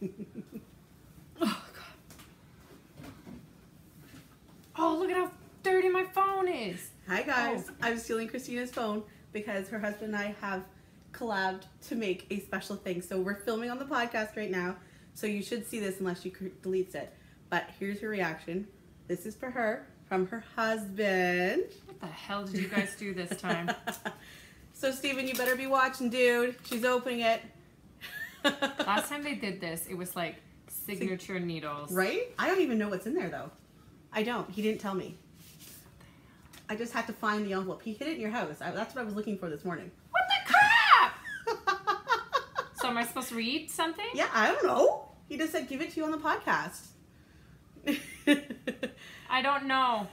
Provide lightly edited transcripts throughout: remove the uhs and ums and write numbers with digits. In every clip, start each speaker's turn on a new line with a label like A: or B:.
A: Oh, God. Oh, look at how dirty my phone is.
B: Hi, guys. Oh. I'm stealing Christina's phone because her husband and I have collabed to make a special thing. So we're filming on the podcast right now. So you should see this unless she deletes it. But here's her reaction. This is for her from her husband.
A: What the hell did you guys do this time?
B: So, Steven, you better be watching, dude. She's opening it.
A: Last time they did this, it was like signature needles.
B: Right? I don't even know what's in there, though. I don't. He didn't tell me. I just had to find the envelope. He hid it in your house. That's what I was looking for this morning.
A: What the crap? So am I supposed to read something?
B: Yeah, I don't know. He just said give it to you on the podcast.
A: I don't know.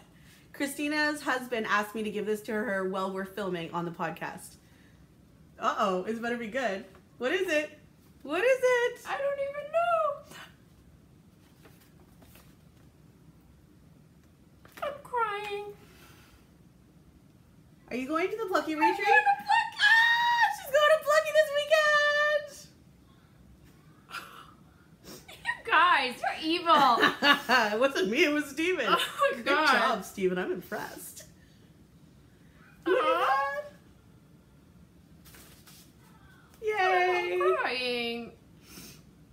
B: Christina's husband asked me to give this to her while we're filming on the podcast. Uh-oh, this better be good. What is it? What is it?
A: I don't even know. I'm crying.
B: Are you going to the Plucky retreat?
A: I'm going to Plucky.
B: Ah, she's going to Plucky this weekend.
A: You guys, you're evil.
B: It wasn't me, it was Steven.
A: Oh my
B: Good
A: God.
B: job, Steven. I'm impressed. Yay!
A: I'm crying.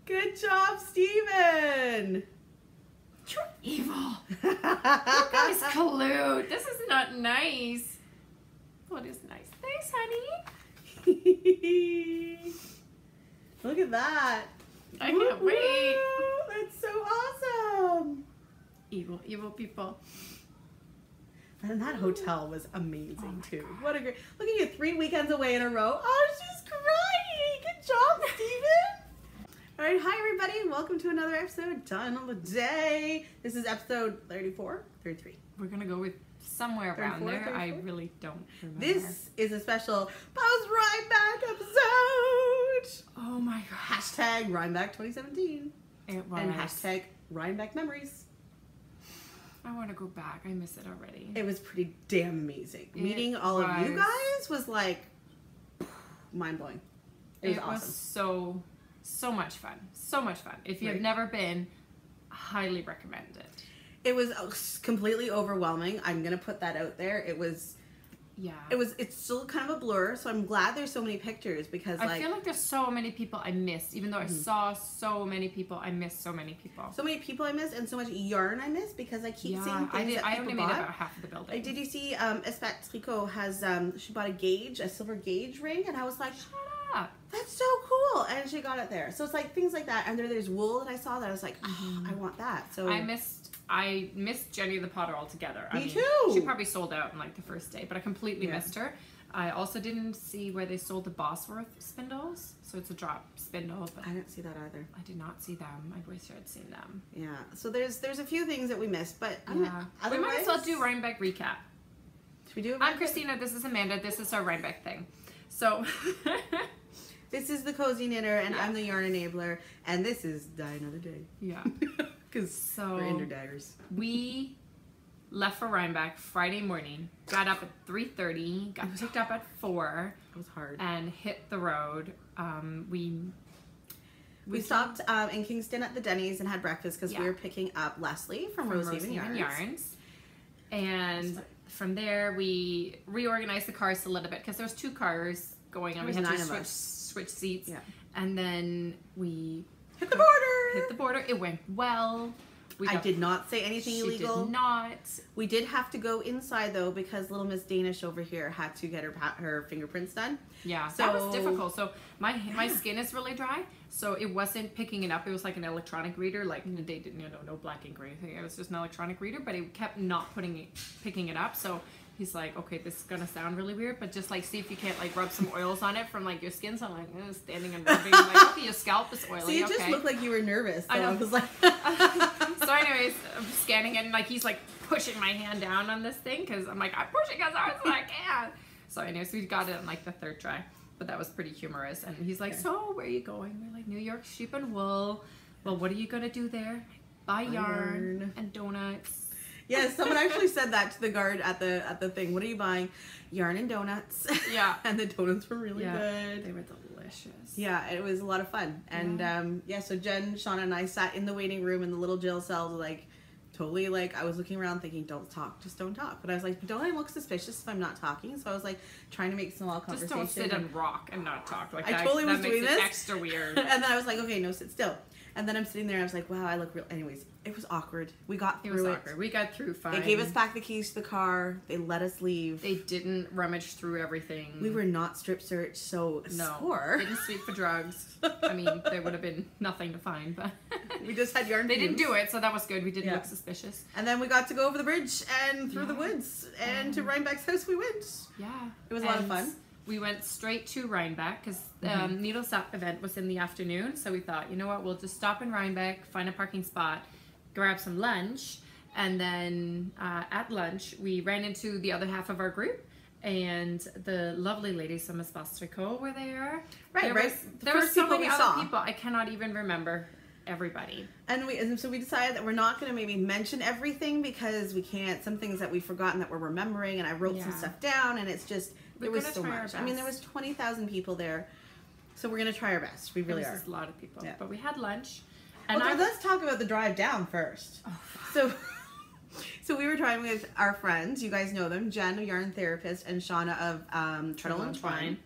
B: Good job, Steven.
A: You're evil. You guys collude. This is not nice. What is nice? Thanks, honey.
B: Look at that.
A: I can't wait.
B: That's so awesome.
A: Evil, evil people.
B: And that hotel was amazing too.
A: God.
B: What a great, look at you, 3 weekends away in a row. Oh, she's crying. Good job, Steven. All right, hi everybody. Welcome to another episode, Done on the Day. This is episode 34, 33.
A: We're gonna go with somewhere around
B: 34,
A: there.
B: 34?
A: I really don't remember.
B: This is a special post Rhinebeck episode.
A: Oh my God.
B: Hashtag Rhinebeck 2017.
A: It was.
B: And hashtag Rhinebeck memories.
A: I want to go back. I miss it already.
B: It was pretty damn amazing. Meeting all of you guys was like mind blowing. It was awesome. So much fun. So much fun. If you've never been, highly recommend it. It was completely overwhelming. I'm gonna put that out there. It was.
A: Yeah.
B: It's still kind of a blur, so I'm glad there's so many pictures because
A: I feel like there's so many people I missed. Even though I saw so many people, I missed so many people.
B: So many people I missed and so much yarn I missed because I keep seeing things that
A: I
B: people
A: only
B: bought.
A: made about half of the building.
B: Did you see Espat Tricot has she bought a silver gauge ring, and I was like,
A: shut up.
B: That's so cool, and she got it there. So it's like things like that, and there's wool that I saw that I was like, oh, I want that. So I missed Jenny the Potter altogether. Me too.
A: She probably sold out in like the first day, but I completely missed her. I also didn't see where they sold the Bosworth spindles, so it's a drop spindle. But
B: I didn't see that either.
A: I did not see them. I wish I had seen them.
B: Yeah. So there's a few things that we missed, but
A: we might as well do Rhinebeck recap.
B: Should we do?
A: I'm Christina. This is Amanda. This is our Rhinebeck thing. So.
B: This is the Cozy Knitter, and I'm the Yarn Enabler, and this is Die Another Day.
A: Yeah.
B: Because we're interdaggers.
A: We left for Rhinebeck Friday morning, got up at 3:30, got picked up at 4.
B: It was hard.
A: And hit the road. We
B: stopped in Kingston at the Denny's and had breakfast because we were picking up Leslie from Rosehaven Yarns.
A: And from there, we reorganized the cars a little bit because there was 2 cars going on. We had to switch seats. Yeah. And then we
B: hit the border.
A: Hit the border. It went well.
B: I did not say anything illegal.
A: She did not.
B: We did have to go inside though because little Miss Danish over here had to get her fingerprints done.
A: Yeah, so that was difficult. So my skin is really dry, so it wasn't picking it up. It was like an electronic reader, like they didn't no black ink or anything. It was just an electronic reader, but it kept not picking it up. So he's like, okay, this is gonna sound really weird, but just like see if you can't like rub some oils on it from like your skin. So I'm like standing and rubbing. I'm like, okay, your scalp is oily.
B: See, it just looked like you were nervous. So I was like.
A: So anyways, I'm scanning and like he's like pushing my hand down on this thing because I'm like, I'm pushing as hard as I can. So anyways, we got it on like the 3rd try, but that was pretty humorous. And he's like, so where are you going? We're like, New York Sheep and Wool. Well, what are you gonna do there? Buy yarn and donuts.
B: Yes, someone actually said that to the guard at the thing. What are you buying? Yarn and donuts.
A: Yeah.
B: And the donuts were really good.
A: They were delicious.
B: Yeah, it was a lot of fun. And so Jen, Shauna, and I sat in the waiting room in the little jail cell, like totally like I was looking around thinking, don't talk, just don't talk. But I was like, don't I look suspicious if I'm not talking? So I was like trying to make small conversation.
A: Just don't sit and rock and not talk. Like
B: I totally was doing this.
A: Extra weird.
B: And then I was like, okay, no, sit still. And then I'm sitting there and I was like, wow, I look real. Anyways, it was awkward. We got through it.
A: Awkward. We got through fine.
B: They gave us back the keys to the car. They let us leave.
A: They didn't rummage through everything.
B: We were not strip searched, so
A: no. They didn't sweep for drugs. I mean, there would have been nothing to find, but
B: we just had yarn.
A: They didn't do it, so that was good. We didn't look suspicious.
B: And then we got to go over the bridge and through the woods and to Rhinebeck's house we went.
A: Yeah.
B: It was a lot of fun.
A: We went straight to Rhinebeck because the Needles Up event was in the afternoon. So we thought, you know what, we'll just stop in Rhinebeck, find a parking spot, grab some lunch. And then at lunch, we ran into the other half of our group. And the lovely ladies from Espace Tricot were there.
B: Right,
A: There were so many other people. I cannot even remember everybody.
B: And so we decided that we're not going to maybe mention everything because we can't. Some things that we've forgotten that we're remembering. And I wrote some stuff down and it's just... There was so much. I mean, there was 20,000 people there, so we're gonna try our best. We really are.
A: There's a lot of people, but we had lunch.
B: And let's talk about the drive down first. Oh. So we were driving with our friends. You guys know them: Jen, a yarn therapist, and Shauna of Treadle and Twine.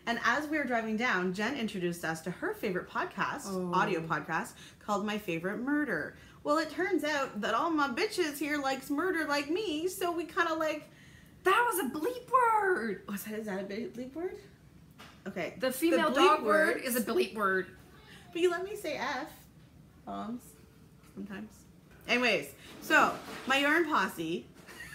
B: And as we were driving down, Jen introduced us to her favorite podcast, audio podcast, called My Favorite Murder. Well, it turns out that all my bitches here likes murder like me, so we kind of like.
A: That was a bleep word.
B: Is that a bleep word? Okay.
A: The female dog word is a bleep word.
B: But you let me say F. Sometimes. Anyways, so my yarn posse,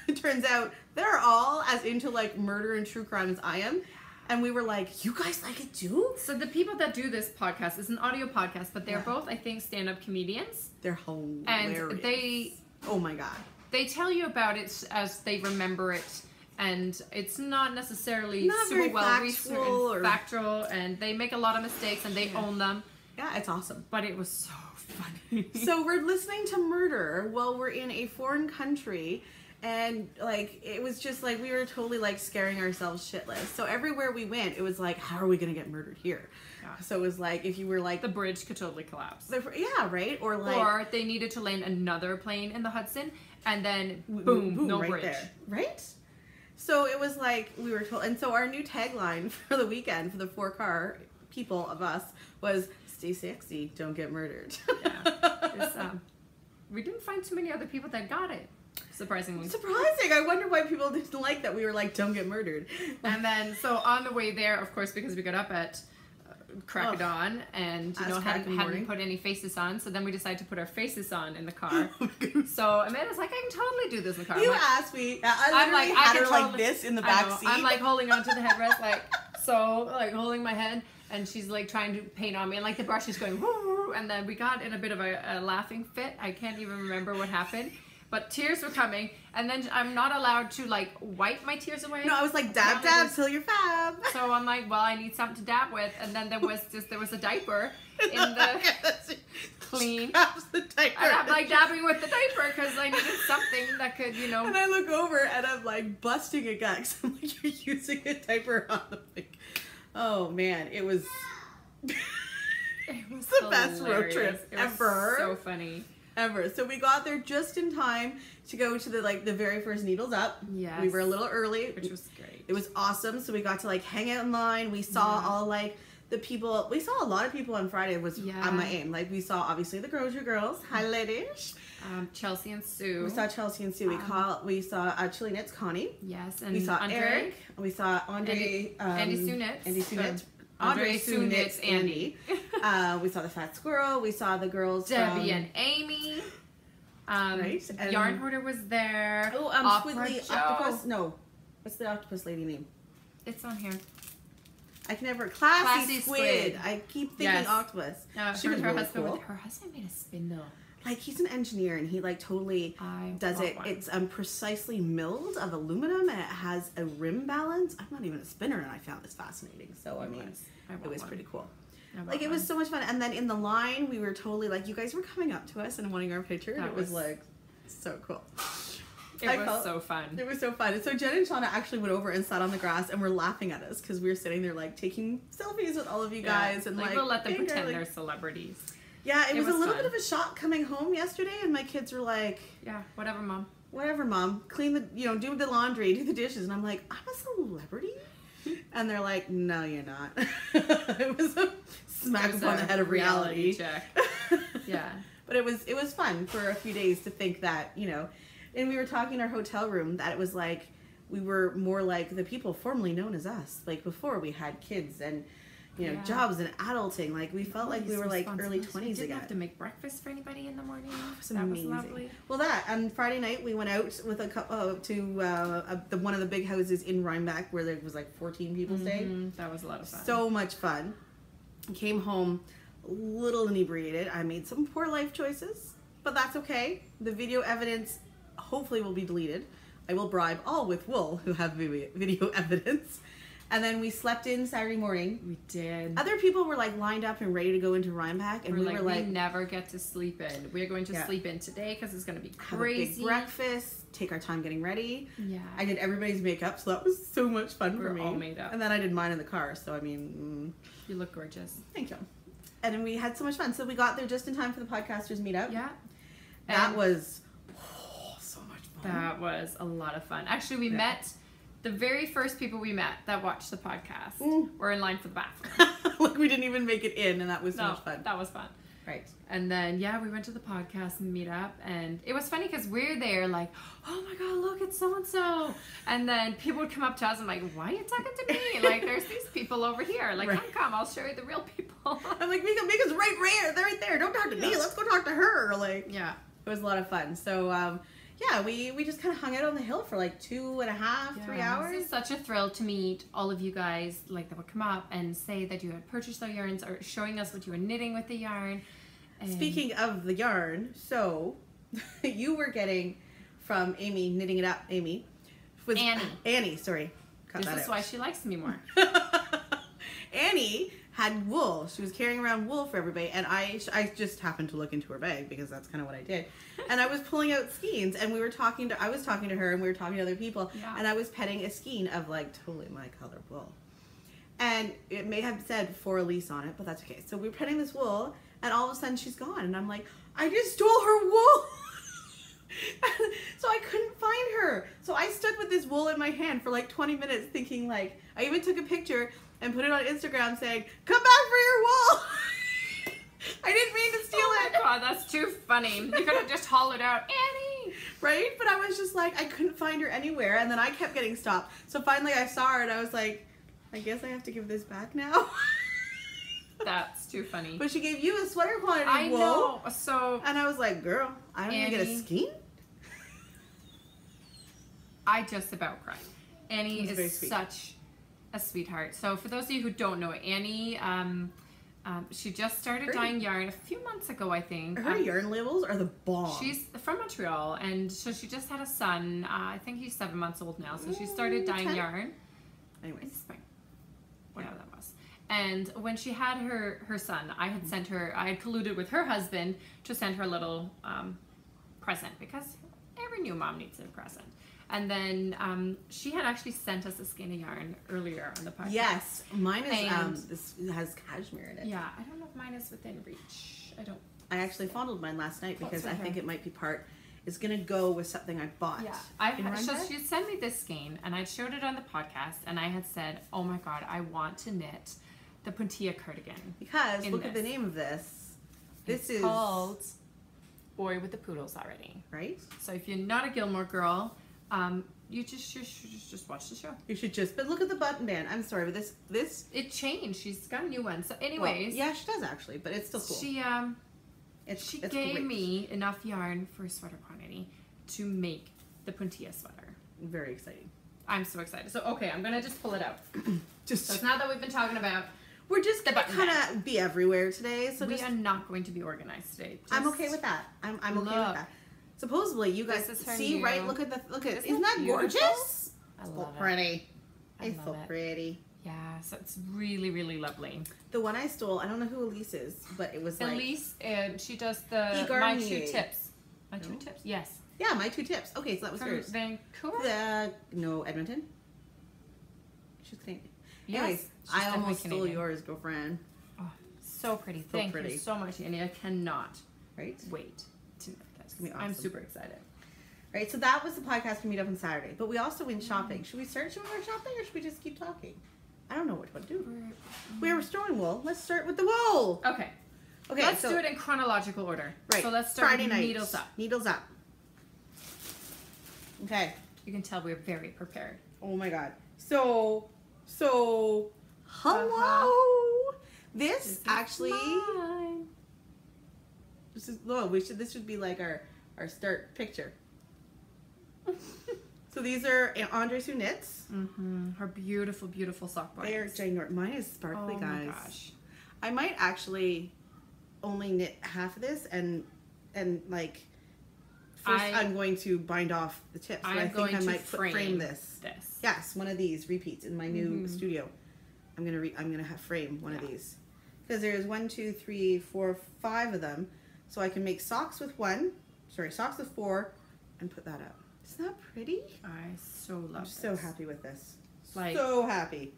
B: it turns out they're all as into like murder and true crime as I am. And we were like, you guys like it too?
A: So the people that do this podcast is an audio podcast, but they're both, I think, stand-up comedians.
B: They're hilarious.
A: And they...
B: Oh my God.
A: They tell you about it as they remember it. And it's not necessarily super well researched or factual, and they make a lot of mistakes and they own them.
B: Yeah, it's awesome.
A: But it was so funny.
B: So we're listening to murder while we're in a foreign country, and like it was just like we were totally like scaring ourselves shitless. So everywhere we went, it was like, how are we gonna get murdered here? Yeah. So it was like if you were like
A: the bridge could totally collapse.
B: Yeah, right. Or
A: they needed to land another plane in the Hudson, and then boom no
B: right
A: bridge.
B: There. Right. So it was like we were told, and so our new tagline for the weekend for the 4-car people of us was "Stay sexy, don't get murdered."
A: Yeah, we didn't find too many other people that got it. Surprisingly.
B: Surprising. I wonder why people didn't like that. We were like, "Don't get murdered."
A: And then so on the way there, of course, because we got up at crack of dawn and hadn't put any faces on, so then we decided to put our faces on in the car. So Amanda's like, I can totally do this in the car.
B: You asked me. I had her like this in the back seat.
A: I'm like holding onto the headrest, like so, like holding my head, and she's like trying to paint on me, and like the brush is going woo, and then we got in a bit of a laughing fit. I can't even remember what happened. But tears were coming, and then I'm not allowed to like wipe my tears away.
B: No, I was like dab till you're fab.
A: So I'm like, well, I need something to dab with, and then there was a diaper in the clean.
B: The diaper.
A: And I'm like dabbing with the diaper because I needed something that could, you know.
B: And I look over and I'm like busting a gut because I'm like, you're using a diaper on the thing. Oh man, it was.
A: It was
B: the best road trip ever.
A: So funny.
B: Ever. So we got there just in time to go to the very first Needles Up.
A: Yes.
B: We were a little early.
A: Which was great.
B: It was awesome. So we got to like hang out in line. We saw all like the people. We saw a lot of people on Friday was on my aim. Like we saw obviously the Grocery Girls. Hi ladies.
A: Chelsea and Sue.
B: We saw Chelsea and Sue. We saw Chili Knits Connie.
A: Yes. And
B: we saw
A: Andre.
B: Eric. We saw Andre.
A: Andy Sue Knits.
B: Andy Sue Knits.
A: Andre Sue Knits Andy.
B: We saw the Fat Squirrel. We saw the girls
A: Debbie and Amy.
B: Right. And
A: Yarn Hoarder was there.
B: Oh, Squiggly Octopus. No. What's the octopus lady name?
A: It's on here.
B: I can never. Classy Squid. I keep thinking octopus.
A: She was her husband. Her husband made a spindle.
B: Like he's an engineer and he like totally does it. One. It's precisely milled of aluminum and it has a rim balance. I'm not even a spinner and I found this fascinating. So I mean, it was pretty cool. Like it was so much fun. And then in the line, we were totally like, you guys were coming up to us and wanting our picture. And it was like so cool.
A: It was so fun.
B: It was so fun. And so Jen and Shauna actually went over and sat on the grass and were laughing at us because we were sitting there like taking selfies with all of you guys and like
A: we'll let them pretend they're celebrities.
B: Yeah, it was a little bit of a shock coming home yesterday, and my kids were like,
A: "Yeah, whatever, mom.
B: Whatever, mom. Clean the, do the laundry, do the dishes." And I'm like, "I'm a celebrity," and they're like, "No, you're not." It was a smack upon the head of reality
A: check. Yeah,
B: but it was fun for a few days to think that, and we were talking in our hotel room that it was like we were more like the people formerly known as us, like before we had kids and. Jobs and adulting. Like we felt like we were like early 20s again. We
A: didn't have to make breakfast for anybody in the morning.
B: That was lovely. Well, on Friday night we went out with a couple to one of the big houses in Rhinebeck where there was like 14 people staying.
A: That was a lot of fun.
B: So much fun. Came home a little inebriated. I made some poor life choices, but that's okay. The video evidence hopefully will be deleted. I will bribe all with wool who have video evidence. And then we slept in Saturday morning.
A: We did.
B: Other people were like lined up and ready to go into Rhinebeck, and we were like,
A: we never get to sleep in. We're going to sleep in today because it's going to be crazy.
B: Have a big breakfast, take our time getting ready.
A: Yeah.
B: I did everybody's makeup, so that was so much fun for me.
A: We're all made up.
B: And then I did mine in the car, so I mean,
A: you look gorgeous.
B: Thank you. And then we had so much fun. So we got there just in time for the podcasters meetup.
A: Yeah.
B: That was so much fun.
A: That was a lot of fun. Actually, we met. The very first people we met that watched the podcast were in line for the bathroom.
B: Like we didn't even make it in, and that was so much fun.
A: That was fun.
B: Right.
A: And then, we went to the podcast and meetup, and it was funny because we're there like, oh my God, look, it's so-and-so. And then people would come up to us and like, why are you talking to me? Like, there's these people over here. Like, come, I'll show you the real people.
B: I'm like, Mika's right there. Don't talk to me. Let's go talk to her. Like, it was a lot of fun. So, we just kind of hung out on the hill for like 2.5, 3 hours.
A: It's such a thrill to meet all of you guys like that would come up and say that you had purchased their yarns or showing us what you were knitting with the yarn. And
B: speaking of the yarn, so you were getting from Amy, Knitting It Up, Amy. Was Annie, sorry.
A: This is why she likes me more.
B: Annie had wool. She was carrying around wool for everybody, and I just happened to look into her bag because that's kind of what I did. And I was pulling out skeins, and I was talking to her, and we were talking to other people, and I was petting a skein of like totally my color wool. And it may have said for Elise on it, but that's okay. So we were petting this wool, and all of a sudden she's gone, and I'm like, I just stole her wool. So I couldn't find her. So I stood with this wool in my hand for like 20 minutes thinking like, I even took a picture and put it on Instagram saying, come back for your wool. I didn't mean to steal it.
A: Oh my God, that's too funny. You could have just hollered out, Annie.
B: Right? But I was just like, I couldn't find her anywhere. And then I kept getting stopped. So finally I saw her and I was like, I guess I have to give this back now.
A: That's too funny.
B: But she gave you a sweater quantity of wool.
A: I know. So.
B: And I was like, girl, I don't even get a skein.
A: I just about cried. Annie is such a sweetheart. So for those of you who don't know, Annie, she just started dyeing yarn a few months ago, I think.
B: Her yarn labels are the bomb.
A: She's from Montreal, and so she just had a son. I think he's 7 months old now. So she started dyeing yarn.
B: Anyways,
A: spring, whatever that was. And when she had her son, I had sent her. I had colluded with her husband to send her a little present because every new mom needs a present. And then she had actually sent us a skein of yarn earlier on the podcast.
B: Yes, mine is this has cashmere in it.
A: Yeah, I don't know if mine is within reach.
B: I actually fondled mine last night because I think it might be it's gonna go with something I bought.
A: Yeah, so she had sent me this skein, and I showed it on the podcast, and I had said, "Oh my God, I want to knit the puntilla cardigan."
B: Because look at the name of this. This is
A: called Boy with the Poodles already.
B: Right.
A: So if you're not a Gilmore girl. You just watch the show.
B: You should but look at the button band. I'm sorry, but this
A: it changed. She's got a new one. So anyways,
B: yeah, she does actually, but it's still cool.
A: She gave me enough yarn for a sweater quantity to make the puntilla sweater.
B: Very exciting.
A: I'm so excited. So okay, I'm gonna just pull it out. So now that we've been talking about,
B: we're just gonna kind of be everywhere today. So
A: we are not going to be organized today.
B: I'm okay with that. I'm okay with that. Supposedly, you guys see, right? Look at isn't that gorgeous?
A: I love it.
B: Pretty. It's so pretty.
A: Yeah, so it's really, really lovely.
B: The one I stole, I don't know who Elise is, but it was
A: Elise, she does the My Two Tips. My Two Tips, yes.
B: Yeah, my 2 tips. Okay, so that was
A: From
B: yours.
A: Vancouver?
B: No, Edmonton. She's Canadian.
A: Yes,
B: Anyways, I almost stole yours, girlfriend.
A: Oh, so pretty. Thank you so much, Annie. I cannot wait to make this.
B: It's gonna be awesome.
A: I'm super excited.
B: Right, so that was the podcast for Meetup on Saturday. But we also went shopping. Should we start showing our shopping or should we just keep talking? I don't know what to do. We're restoring wool. Let's start with the wool.
A: Okay. Let's do it in chronological order.
B: Right.
A: So let's start
B: Friday
A: with
B: night.
A: needles up.
B: Needles up. Okay.
A: You can tell we're very prepared.
B: Oh my god. So hello. This actually
A: mine.
B: This should be like our start picture. So these are Andre Sue knits.
A: Her beautiful, beautiful sock bodies.
B: They're ginormous. Mine is sparkly, guys.
A: Oh my gosh.
B: I might actually only knit half of this and like first I'm going to bind off the tips. But I think I might frame this. Yes, one of these repeats in my new studio. I'm gonna have frame one of these because there's 1, 2, 3, 4, 5 of them, so I can make socks with socks with 4, and put that up. Isn't that pretty?
A: I so love
B: I'm so happy with this.
A: Like,
B: so happy.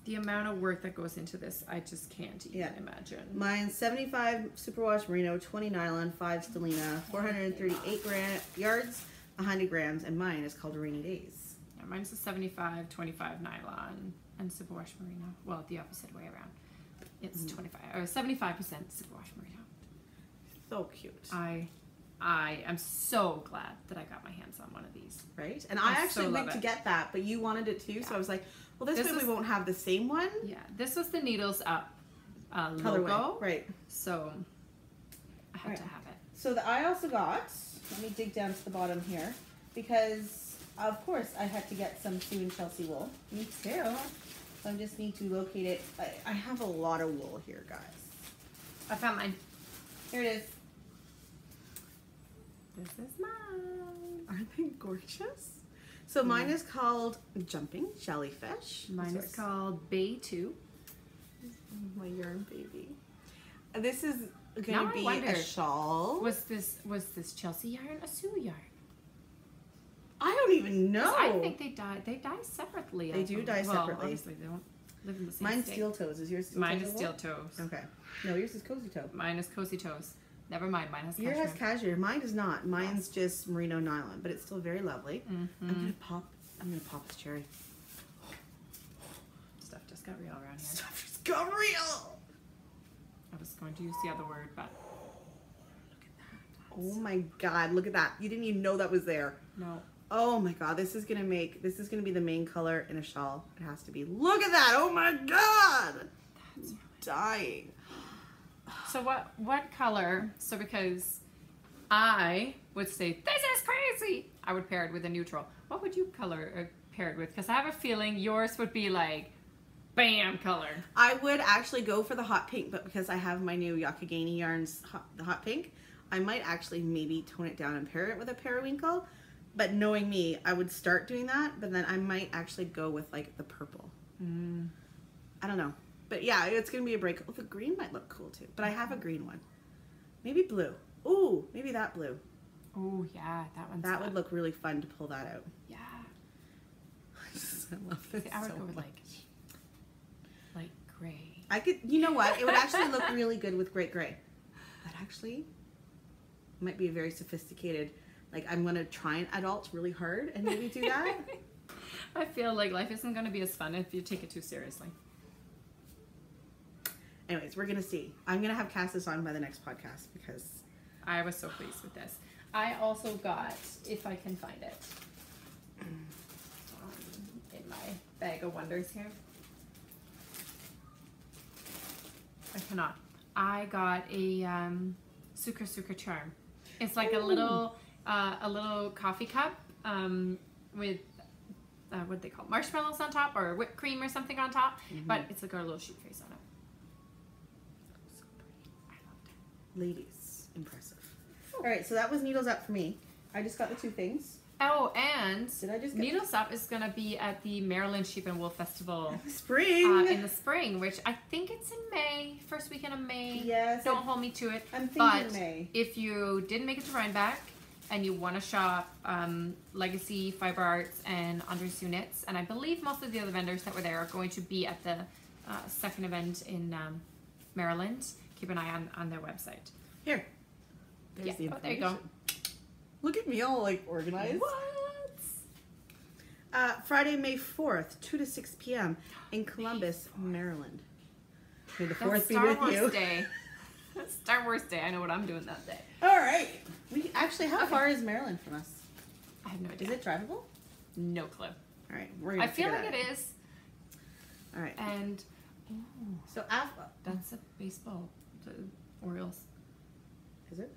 A: The amount of work that goes into this, I just can't even imagine.
B: Mine's 75 superwash merino, 20 nylon, 5 stellina, 438 yards, 100 grams, and mine is called Rainy Days.
A: Yeah, mine's a 75, 25 nylon, and superwash merino. Well, the opposite way around. It's 25 or 75% superwash merino.
B: So cute.
A: I am so glad that I got my hands on one of these.
B: Right? And I actually went to get that, but you wanted it too, so I was like, well, this way we won't have the same one.
A: Yeah, this was the Needles Up
B: logo. Right.
A: So I had to have it.
B: So I also got, let me dig down to the bottom here, because of course I had to get some Sue and Chelsea wool. Me too. So I just need to locate it. I have a lot of wool here, guys.
A: I found mine.
B: Here it is.
A: This is mine.
B: Aren't they gorgeous? So mine is called Jumping Jellyfish.
A: Mine is called Bay 2.
B: My yarn baby. This is going to be a shawl.
A: Was this Chelsea yarn, a Sue yarn?
B: I don't even know.
A: I think they dye separately.
B: They do dye separately.
A: Obviously, they don't live in the same
B: Mine's
A: state.
B: Steel Toes. Is yours Steel Toes?
A: Mine is Steel Toes.
B: Okay. No, yours is Cozy Toe.
A: Mine is Cozy Toes. Never mind. Mine has cashmere.
B: Yours has cashmere. Mine does not. Mine's just merino nylon, but it's still very lovely. I'm gonna pop this cherry.
A: Stuff just got real around here.
B: Stuff just got real.
A: I was going to use the other word, but
B: look at that. Oh my god, look at that. You didn't even know that was there.
A: No.
B: Oh my god, this is gonna be the main color in a shawl. It has to be. Look at that! Oh my god!
A: That's really
B: dying.
A: So what color? So because I would say this is crazy, I would pair it with a neutral. What would you pair it with? Because I have a feeling yours would be like bam color.
B: I would actually go for the hot pink, but because I have my new Yakagani yarns, the hot pink, I might actually maybe tone it down and pair it with a periwinkle. But knowing me, I would start doing that, but then I might actually go with like the purple. I don't know. But yeah, it's going to be a break. Oh, the green might look cool too. But I have a green one. Maybe blue. Ooh, maybe that blue.
A: Oh, yeah, that one's
B: That would look really fun to pull that out.
A: Yeah.
B: I love this.
A: I would go with like gray.
B: I could, you know what? It would actually look really good with great gray. That actually might be a very sophisticated, like I'm going to try and adult really hard and maybe do that.
A: I feel like life isn't going to be as fun if you take it too seriously.
B: Anyways, we're going to see. I'm going to have Cassis on by the next podcast because
A: I was so pleased with this. I also got, if I can find it, in my bag of wonders here. I cannot. I got a Sucre charm. It's like a little coffee cup with what they call marshmallows on top or whipped cream or something on top, but it's like got a little sheep face on it.
B: So pretty. I loved it. Ladies, impressive. All right, so that was Needles Up for me. I just got the 2 things.
A: Oh, and
B: did I just get
A: Needles Up is going to be at the Maryland Sheep and Wool Festival
B: in
A: the spring, which I think it's in May, first weekend of May.
B: Yes.
A: Don't hold me to it.
B: I'm thinking May.
A: If you didn't make it to Rhinebeck and you want to shop Legacy, Fiber Arts, and Andres Units, and I believe most of the other vendors that were there are going to be at the second event in Maryland. Keep an eye on their website.
B: Here. There's the
A: there you go.
B: Look at me all like organized.
A: What?
B: Friday, May 4th, 2 to 6 p.m. in Columbus, Maryland. May the 4th be with you.
A: Day. Star Wars Day. I know what I'm doing that day.
B: All right. We actually, how far is Maryland from us?
A: I have no idea.
B: Is it drivable?
A: No clue.
B: All right. We're gonna
A: I feel like it is.
B: All right.
A: And
B: so
A: that's a baseball. The Orioles.
B: Is it?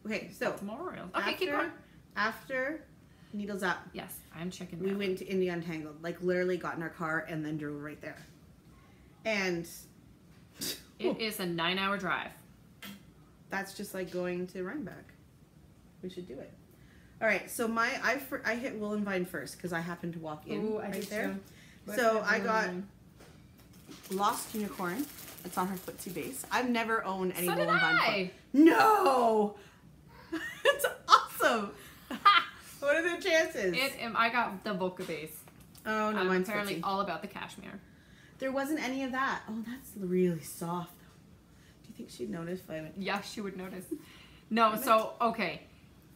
B: Okay. So
A: Baltimore Orioles. Okay, keep going.
B: After Needles Up.
A: Yes, I'm checking.
B: We went to India Untangled. Like literally got in our car and then drove right there. And
A: it is a 9-hour drive.
B: That's just like going to Rhinebeck. We should do it. All right, so I hit Will and Vine first because I happened to walk in right there. So I got Lost Unicorn. It's on her footsie base. I've never owned any Will and Vine. No, it's awesome. What are the chances?
A: I got the Volca base.
B: Oh no, mine's
A: apparently
B: footsie.
A: all about the cashmere.
B: There wasn't any of that. Oh, that's really soft. Do you think she'd notice if I went?
A: Yeah, she would notice. No, so, okay.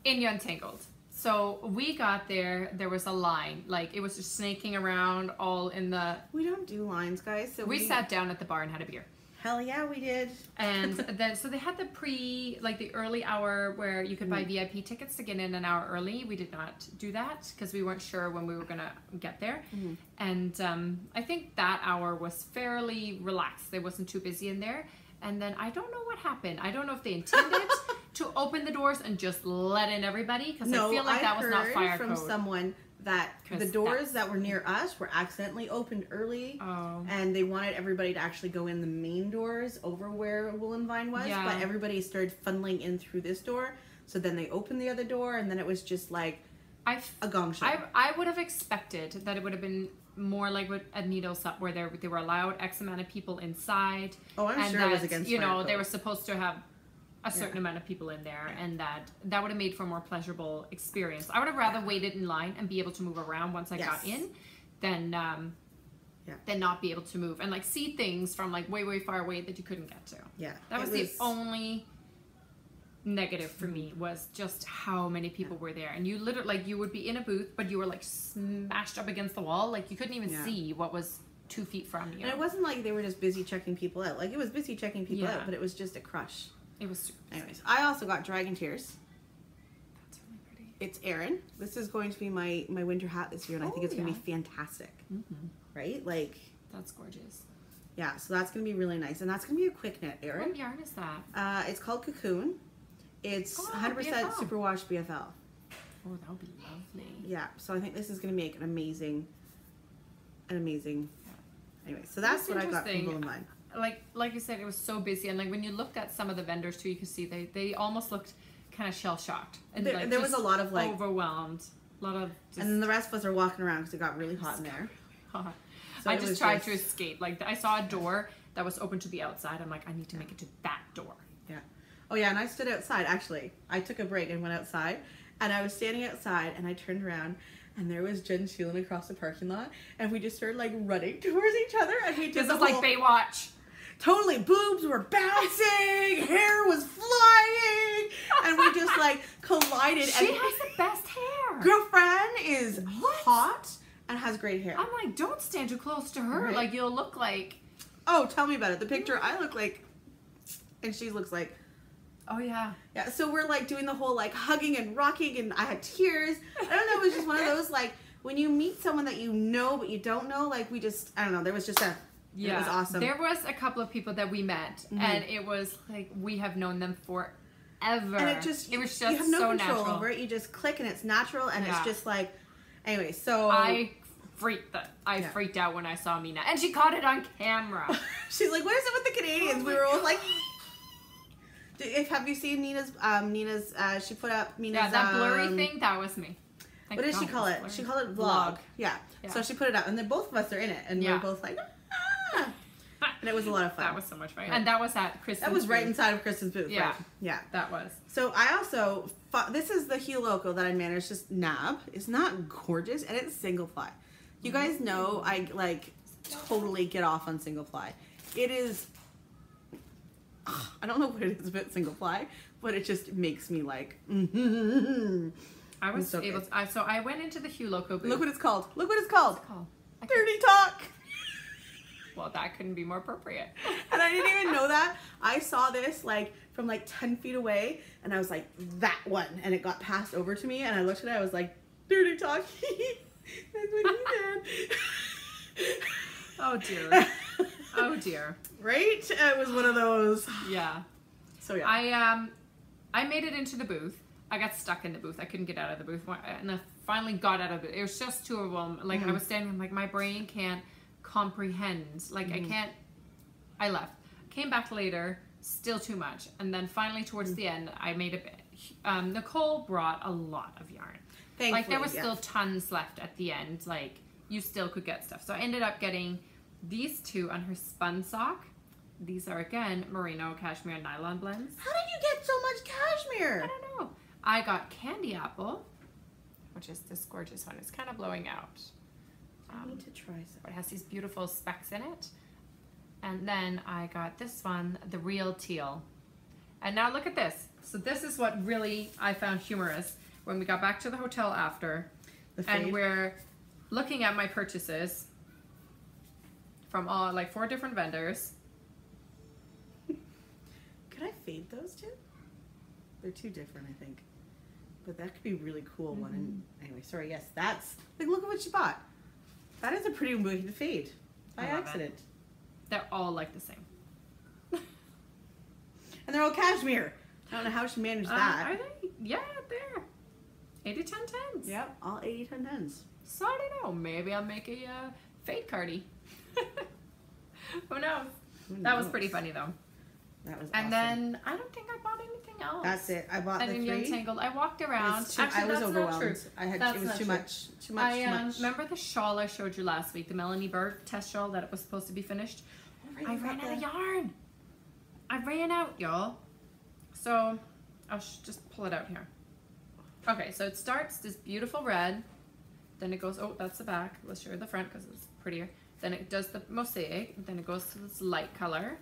A: In Untangled. So we got there, there was a line. Like, it was just snaking around all in the...
B: We don't do lines, guys. So
A: we sat down at the bar and had a beer.
B: Hell yeah, we did.
A: And then, so they had the the early hour where you could buy VIP tickets to get in an hour early. We did not do that because we weren't sure when we were going to get there. And I think that hour was fairly relaxed. There wasn't too busy in there. And then I don't know what happened. I don't know if they intended to open the doors and just let in everybody because I feel like that was not fire code.
B: From someone that the doors that were near us were accidentally opened early, and they wanted everybody to actually go in the main doors over where Will and Vine was, but everybody started funneling in through this door, so then they opened the other door, and then it was just like a gong show.
A: I would have expected that it would have been more like at Needles Up where they were allowed X amount of people inside.
B: Oh, I'm sure it was against
A: fire code. They were supposed to have a certain amount of people in there, and that would have made for a more pleasurable experience. I would have rather waited in line and be able to move around once I got in than not be able to move and like see things from like way far away that you couldn't get to.
B: Yeah,
A: that was the only negative for me, was just how many people were there. And you literally, like, you would be in a booth, but you were like smashed up against the wall, like you couldn't even see what was 2 feet from you.
B: And it wasn't like they were just busy checking people out. Like, it was busy checking people out, but it was just a crush.
A: It was super.
B: Anyways, I also got Dragon Tears.
A: That's really pretty.
B: It's Erin. This is going to be my winter hat this year, and I think it's going to be fantastic. Right? Like,
A: that's gorgeous.
B: Yeah, so that's going to be really nice. And that's going to be a quick knit, Erin.
A: What yarn is that?
B: It's called Cocoon. It's 100% superwash BFL.
A: Oh, that would be lovely.
B: Yeah, so I think this is going to make an amazing. Anyway, so that's what I got from Will and Vine.
A: Like you said, it was so busy, and like when you looked at some of the vendors too, you could see they almost looked kind of shell shocked, and
B: there was a lot of like
A: overwhelmed, a lot of.
B: And then the rest of us are walking around because it got really hot in there.
A: Hot. So I just tried to escape. Like I saw a door that was open to the outside. I'm like, I need to make it to that door.
B: Yeah. Oh yeah, and I stood outside. Actually, I took a break and went outside, and I was standing outside, and I turned around. And there was Jen Sheelan across the parking lot, and we just started like running towards each other, and we did
A: this is like Baywatch.
B: Totally, boobs were bouncing, hair was flying, and we just like collided.
A: She has the best hair.
B: Girlfriend is hot and has great hair.
A: I'm like, don't stand too close to her. Right? Like you'll look like.
B: Oh, tell me about it. The picture I look like, and she looks like.
A: Oh yeah.
B: Yeah, so we're like doing the whole like hugging and rocking, and I had tears. I don't know, it was just one of those like when you meet someone that you know but you don't know, like we just, I don't know, there was just it was awesome. There was
A: a couple of people that we met, and it was like we have known them forever. And it was just
B: you have no control over it. You just click and it's natural, and it's just like, anyway, so
A: I freaked out when I saw Mina, and she caught it on camera.
B: She's like, what is it with the Canadians? We were all like. Have you seen Nina's, she put up Nina's,
A: yeah, that blurry thing, that was me.
B: What did she call it? She called it vlog. Yeah. So she put it up, and then both of us are in it, and we're both like, ah! And it was a lot of fun.
A: That was so much fun. And that was at Kristen's
B: That was right
A: booth.
B: inside of Kristen's booth.
A: Yeah.
B: Right? Yeah.
A: That was.
B: So I also, this is the Hue Loco that I managed to nab. It's not gorgeous, and it's single ply. You guys know I like totally get off on single ply. It is, I don't know what it is about single ply, but it just makes me like,
A: I was so able to, so I went into the Hue Loco booth.
B: Look what it's called. Look what it's called.
A: What's it called?
B: Dirty Talk.
A: Well, that couldn't be more appropriate.
B: And I didn't even know that. I saw this like from like 10 feet away, and I was like, that one. And it got passed over to me, and I looked at it, I was like, Dirty Talk. That's what he said.
A: Oh dear. Oh dear.
B: Right? It was one of those.
A: Yeah.
B: So yeah.
A: I made it into the booth. I got stuck in the booth. I couldn't get out of the booth. And I finally got out of it. It was just two of them. Like I was standing, I'm like, my brain can't comprehend. Like I left. Came back later, still too much. And then finally towards the end, I made a bit. Nicole brought a lot of yarn.
B: Thankfully,
A: like there was still tons left at the end. Like you still could get stuff. So I ended up getting these two on her spun sock. These are again merino cashmere nylon blends.
B: How did you get so much cashmere?
A: I don't know. I got candy apple, which is this gorgeous one. It's kind of blowing out.
B: I need to try some.
A: It has these beautiful specks in it. And then I got this one, the real teal. And now look at this. So this is what really I found humorous when we got back to the hotel after. And we're looking at my purchases from all like 4 different vendors.
B: Could I fade those two? They're too different, I think. But that could be a really cool one. And anyway, sorry, yes, that's like look at what she bought. That is a pretty way to fade. By accident.
A: They're all like the same.
B: And they're all cashmere. I don't know how she managed that.
A: Are they? Yeah, they're 80 10 10s.
B: Yep, all 80 10 10s.
A: So I don't know. Maybe I'll make a fade cardi. Who knows? That was pretty funny though.
B: That was
A: and
B: awesome.
A: then I don't think I bought anything else.
B: That's it. I bought the 3.
A: Tangled. I walked around.
B: Actually, I was overwhelmed.
A: Not true.
B: It was too much. Too much.
A: Remember the shawl I showed you last week, the Melanie Berg test shawl that it was supposed to be finished? I ran out of yarn. I ran out, y'all. So I'll just pull it out here. Okay, so it starts this beautiful red. Then it goes, oh, that's the back. Let's show you the front because it's prettier. Then it does the mosaic. Then it goes to this light color.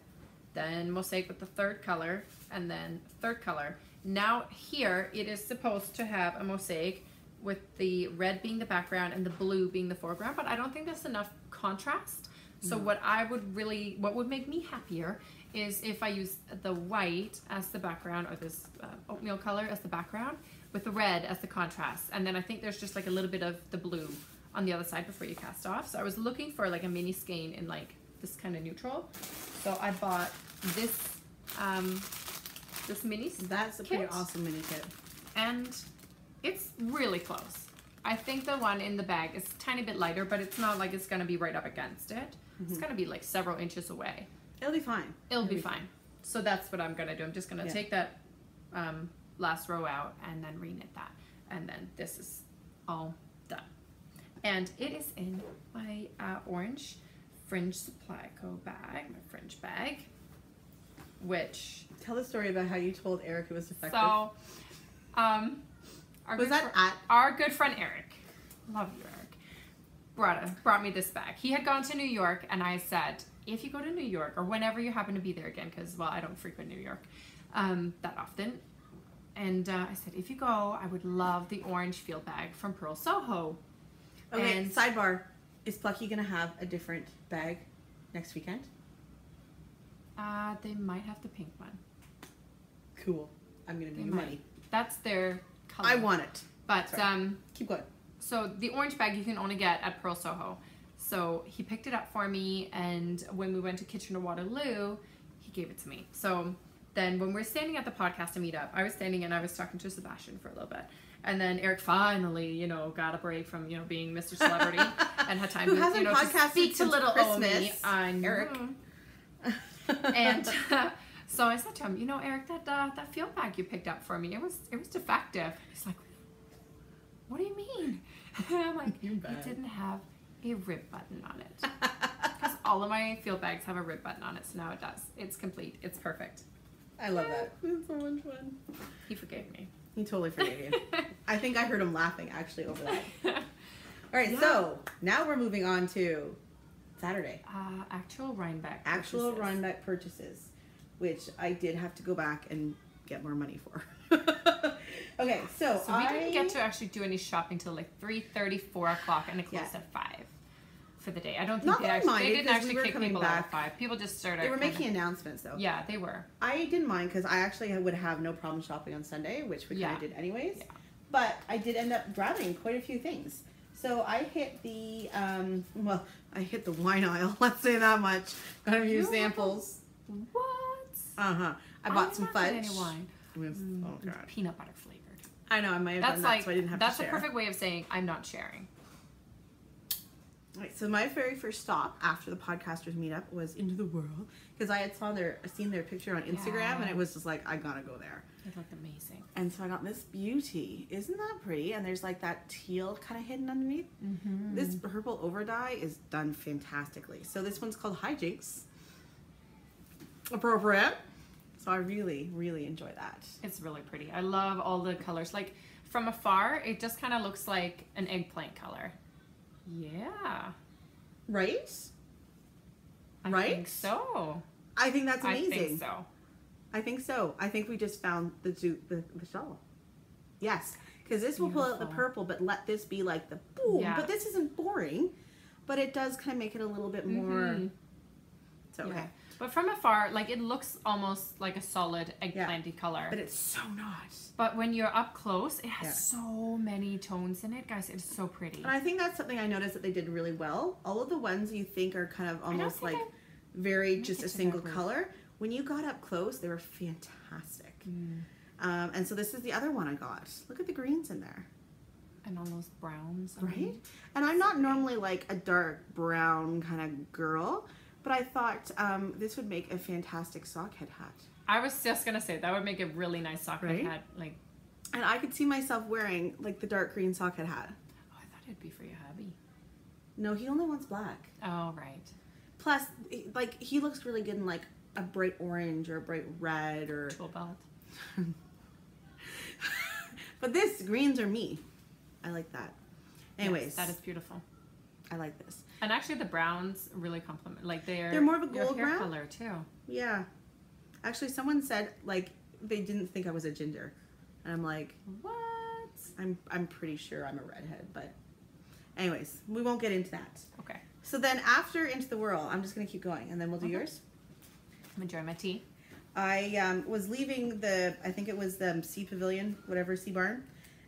A: Then mosaic with the 3rd color. And then 3rd color. Now here it is supposed to have a mosaic with the red being the background and the blue being the foreground. But I don't think there's enough contrast. So what would make me happier is if I use the white as the background, or this oatmeal color as the background, with the red as the contrast. And then I think there's just like a little bit of the blue on the other side before you cast off. So I was looking for like a mini skein in like this kind of neutral. So I bought this this mini
B: That's a pretty awesome mini kit.
A: And it's really close. I think the one in the bag is a tiny bit lighter, but it's not like it's going to be right up against it. It's going to be like several inches away.
B: It'll be fine.
A: It'll be fine. So that's what I'm going to do. I'm just going to take that last row out and then reknit that. And then this is all done. And it is in my orange Fringe Supply Co. bag, my fringe bag, which...
B: Tell the story about how you told Eric it was defective.
A: So, our good friend Eric, love you Eric, brought me this bag. He had gone to New York, and I said, if you go to New York, or whenever you happen to be there again, because, well, I don't frequent New York that often, and I said, if you go, I would love the orange field bag from Pearl Soho.
B: Okay, and sidebar, is Plucky going to have a different bag next weekend?
A: They might have the pink one.
B: Cool. I'm going to give you money.
A: That's their color.
B: I want it.
A: But
B: keep going.
A: So the orange bag you can only get at Pearl Soho. So he picked it up for me, and when we went to Kitchener-Waterloo, he gave it to me. So then when we're standing at the podcast and meetup, I was standing and I was talking to Sebastian for a little bit. And then Eric finally, you know, got a break from, you know, being Mr. Celebrity and had time to speak to little Omi. Eric. And so I said to him, you know, Eric, that field bag you picked up for me, it was defective. He's like, what do you mean? And I'm like, it didn't have a rib button on it. Because all of my field bags have a rib button on it, so now it does. It's complete. It's perfect.
B: I love that. It's so much fun.
A: He forgave me.
B: He totally forgave you. I think I heard him laughing actually over that. All right, so now we're moving on to Saturday.
A: Actual Rhinebeck.
B: Actual Rhinebeck purchases, which I did have to go back and get more money for. Okay, so
A: we didn't get to actually do any shopping till like 3:30, 4 o'clock, and it closed at 5 for the day. I don't think they didn't actually kick people out at 5. People just started.
B: They were making announcements though.
A: Yeah, they were.
B: I didn't mind because I actually would have no problem shopping on Sunday, which we kind of did anyways. Yeah. But I did end up grabbing quite a few things. So I hit the I hit the wine aisle. Let's say that much. Got a few samples.
A: What?
B: I bought some fudge.
A: Any wine.
B: With, oh god.
A: Peanut butter flavored.
B: I know. I might have done that, so I didn't have to share.
A: That's a perfect way of saying I'm not sharing.
B: All right, so my very first stop after the podcasters meetup was Into the World because I had seen their picture on Instagram and it was just like I gotta go there.
A: It looked amazing.
B: And so I got this beauty. Isn't that pretty? And there's like that teal kind of hidden underneath. This purple over dye is done fantastically. So this one's called Hijinks. Appropriate. So I really, really enjoy that.
A: It's really pretty. I love all the colors. Like from afar, it just kind of looks like an eggplant color. Yeah.
B: Right?
A: I think so.
B: I think that's amazing.
A: I think so.
B: I think so. I think we just found the shawl. Yes. Because this will pull out the purple, but let this be like the boom. Yeah. But this isn't boring. But it does kind of make it a little bit more... So, okay.
A: Yeah. But from afar, like it looks almost like a solid eggplanty color.
B: But it's so not.
A: But when you're up close, it has so many tones in it, guys. It's so pretty.
B: And I think that's something I noticed that they did really well. All of the ones you think are kind of almost like very just a single color. When you got up close, they were fantastic. And so this is the other one I got. Look at the greens in there.
A: And all those browns.
B: Right? And I'm not normally like a dark brown kind of girl. But I thought this would make a fantastic sockhead hat.
A: I was just going to say, that would make a really nice sockhead hat. Like,
B: and I could see myself wearing like the dark green sockhead hat.
A: Oh, I thought it'd be for your hubby.
B: No, he only wants black.
A: Oh, right.
B: Plus, like, he looks really good in like a bright orange or a bright red or...
A: Tool belt.
B: But this, greens are me. I like that. Anyways.
A: Yes, that is beautiful.
B: I like this.
A: And actually the browns really complement, like they're
B: more of a gold
A: hair
B: brown
A: color too.
B: Yeah. Actually someone said like they didn't think I was a ginger. And I'm like,
A: what?
B: I'm pretty sure I'm a redhead, but anyways, we won't get into that.
A: Okay.
B: So then after Into the Whirl, I'm just going to keep going and then we'll do yours.
A: I'm enjoying my tea.
B: I was leaving I think it was the Sea Pavilion, whatever, Sea Barn,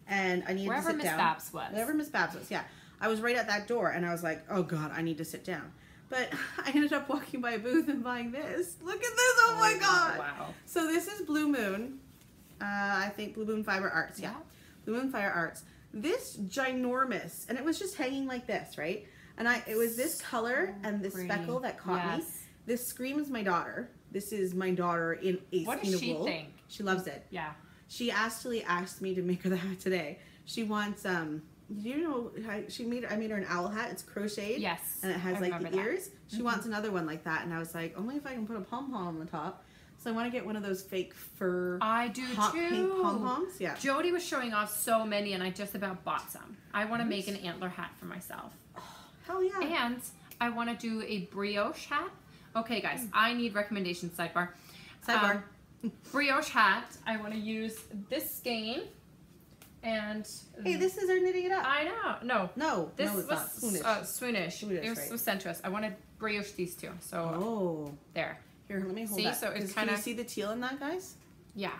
B: and I needed to sit down. Wherever Miss Babs was, yeah. I was right at that door, and I was like, oh, God, I need to sit down. But I ended up walking by a booth and buying this. Look at this. Oh, my God.
A: Wow.
B: So this is Blue Moon. I think Blue Moon Fiber Arts. Yeah. Blue Moon Fiber Arts. This ginormous, and it was just hanging like this, right? And it was this color and this speckle that caught me. This screams my daughter. This is my daughter in a
A: What
B: skein
A: does
B: of
A: she
B: wool.
A: think?
B: She loves it.
A: Yeah.
B: She actually asked me to make her the hat today. She wants you know, I made her an owl hat. It's crocheted.
A: Yes.
B: And it has like the ears. She wants another one like that. And I was like, only if I can put a pom-pom on the top. So I want to get one of those fake fur
A: I do
B: hot
A: too.
B: pink pom-poms. Yeah.
A: Jody was showing off so many and I just about bought some. I want to make an antler hat for myself.
B: Oh, hell yeah.
A: And I want to do a brioche hat. Okay, guys, I need recommendations. Sidebar. Brioche hat. I want to use this skein. And
B: hey, this is our knitting it up.
A: I know. No, this
B: was
A: not. Swoonish. It was sensuous. I wanted brioche these two. So there.
B: Here, let me hold that.
A: So it's
B: can you see the teal in that, guys?
A: Yeah.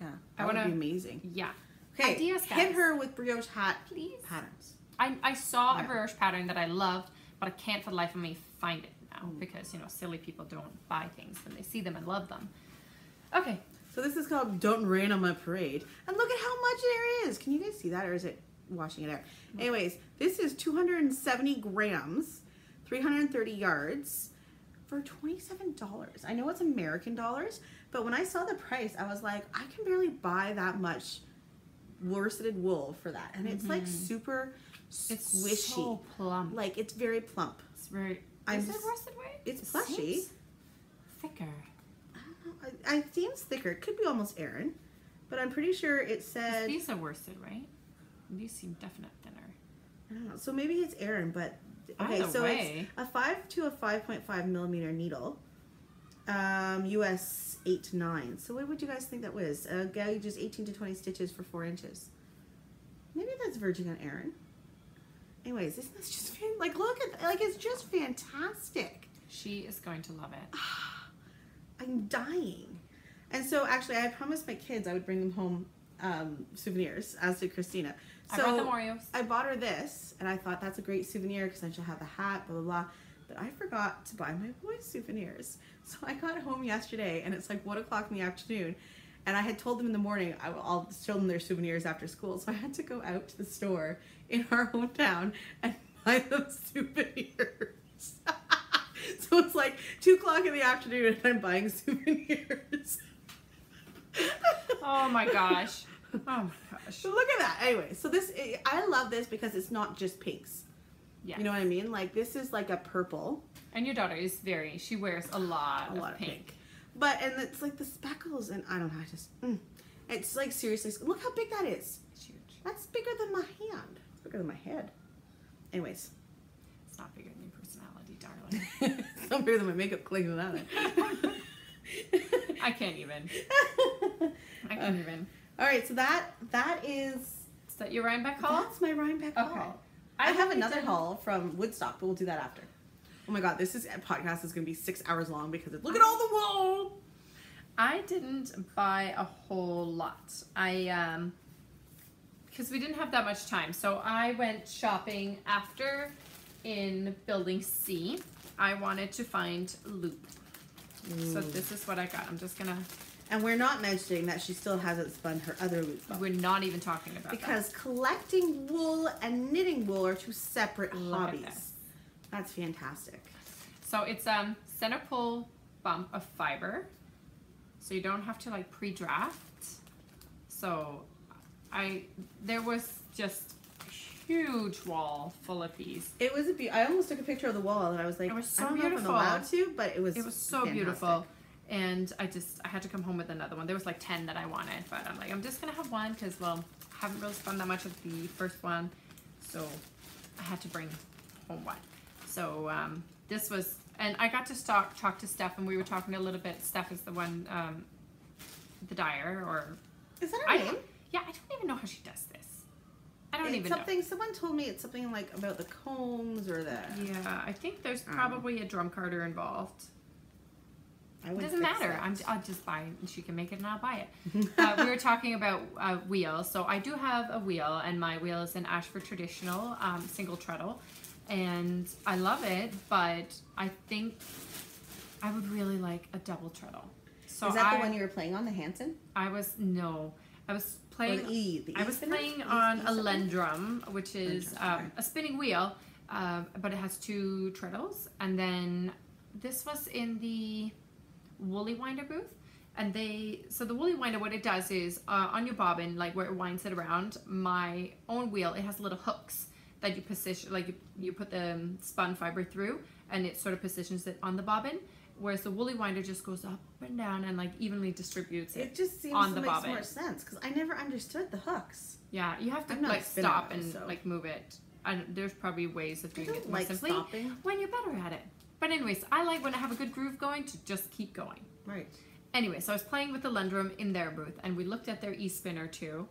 B: Yeah. That would be amazing.
A: Yeah.
B: Okay.
A: Ideas, guys.
B: Hit her with brioche hat
A: patterns. I saw a brioche pattern that I loved, but I can't for the life of me find it now because silly people don't buy things when they see them and love them. Okay.
B: So this is called Don't Rain on My Parade. And look at how much there is. Can you guys see that, or is it washing it out? Anyways, this is 270 grams, 330 yards for $27. I know it's American dollars, but when I saw the price, I was like, I can barely buy that much worsted wool for that. And it's like super squishy.
A: It's so plump.
B: Like, it's very plump.
A: It's very... Is it worsted weight?
B: It's plushy.
A: Seems thicker.
B: I don't know. It seems thicker. It could be almost Aran, but I'm pretty sure it said.
A: These are worsted, right? These seem definitely thinner.
B: I don't know. So maybe it's Aran, but okay. So it's a 5 to a 5.5 millimeter needle. US 8 to 9. So what would you guys think that was? Gauge is 18 to 20 stitches for 4 inches. Maybe that's verging on Aran. Anyways, isn't this just like, look at, like, it's just fantastic.
A: She is going to love it.
B: I'm dying. And so actually I promised my kids I would bring them home souvenirs, as did Christina. So
A: I brought them Oreos.
B: I bought her this, and I thought that's a great souvenir because then she'll have the hat, blah, blah, blah. But I forgot to buy my boys souvenirs. So I got home yesterday, and it's like 1 o'clock in the afternoon, and I had told them in the morning I'll show them their souvenirs after school. So I had to go out to the store in our hometown and buy them souvenirs. So it's like 2 o'clock in the afternoon, and I'm buying souvenirs.
A: Oh my gosh. Oh my gosh.
B: So look at that. Anyway, so this, I love this because it's not just pinks. Yeah. You know what I mean? Like, this is like a purple.
A: And your daughter is she wears a lot of pink.
B: But, and it's like the speckles, and I don't know, it's like, seriously, look how big that is.
A: It's huge.
B: That's bigger than my hand. It's bigger than my head. Anyways.
A: It's not bigger than your personality, darling.
B: It's not bigger than my makeup cleaning that.
A: I can't even. I can't even.
B: All right, so that is...
A: Is that your Rhinebeck haul?
B: That's my Rhinebeck haul. I have another haul from Woodstock, but we'll do that after. Oh my god, this podcast is going to be 6 hours long because look at all the wool!
A: I didn't buy a whole lot. Because we didn't have that much time. So I went shopping after in Building C. I wanted to find loop. So this is what I got. I'm just going to...
B: And we're not mentioning that she still hasn't spun her other loop ball.
A: We're not even talking about
B: because collecting wool and knitting wool are two separate hobbies. That's fantastic.
A: So it's center pull bump of fiber. So you don't have to like pre-draft. So there was just a huge wall full of these.
B: It was I almost took a picture of the wall and I was like,
A: it was so
B: I don't
A: beautiful.
B: know if I'm allowed to, but it was
A: so
B: fantastic.
A: Beautiful. And I had to come home with another one. There was like 10 that I wanted, but I'm like, I'm just gonna have one because, well, I haven't really spun that much of the first one, so I had to bring home one. So this was, and I got to talk to Steph, and we were talking a little bit. Steph is the one, the dyer, or
B: is that her name?
A: Yeah, I don't even know how she does this. I don't even
B: know. Someone told me it's something like about the combs or the.
A: Yeah, I think there's probably a drum carder involved.
B: It
A: doesn't matter. I'll just buy it, and she can make it, and I'll buy it. We were talking about wheel. So I do have a wheel, and my wheel is an Ashford Traditional single treadle, and I love it. But I think I would really like a double treadle. So
B: is that the one you were playing on, the Hanson?
A: I was playing.
B: I was
A: playing on a Lendrum, which is a spinning wheel, but it has 2 treadles, and then this was in the Woolly Winder booth, and so the Woolly Winder, what it does is on your bobbin, like where it winds it around, my own wheel, it has little hooks that you position, like you put the spun fiber through, and it sort of positions it on the bobbin, whereas the Woolly Winder just goes up and down and like evenly distributes it.
B: It just seems
A: on
B: to
A: the
B: make
A: bobbin.
B: more sense because I never understood the hooks.
A: Yeah, you have to like stop and like move it. There's probably ways of doing it more simply when you're better at it. But anyways, I like when I have a good groove going to just keep going.
B: Right.
A: Anyway, so I was playing with the Lendrum in their booth, and we looked at their e-spinner too.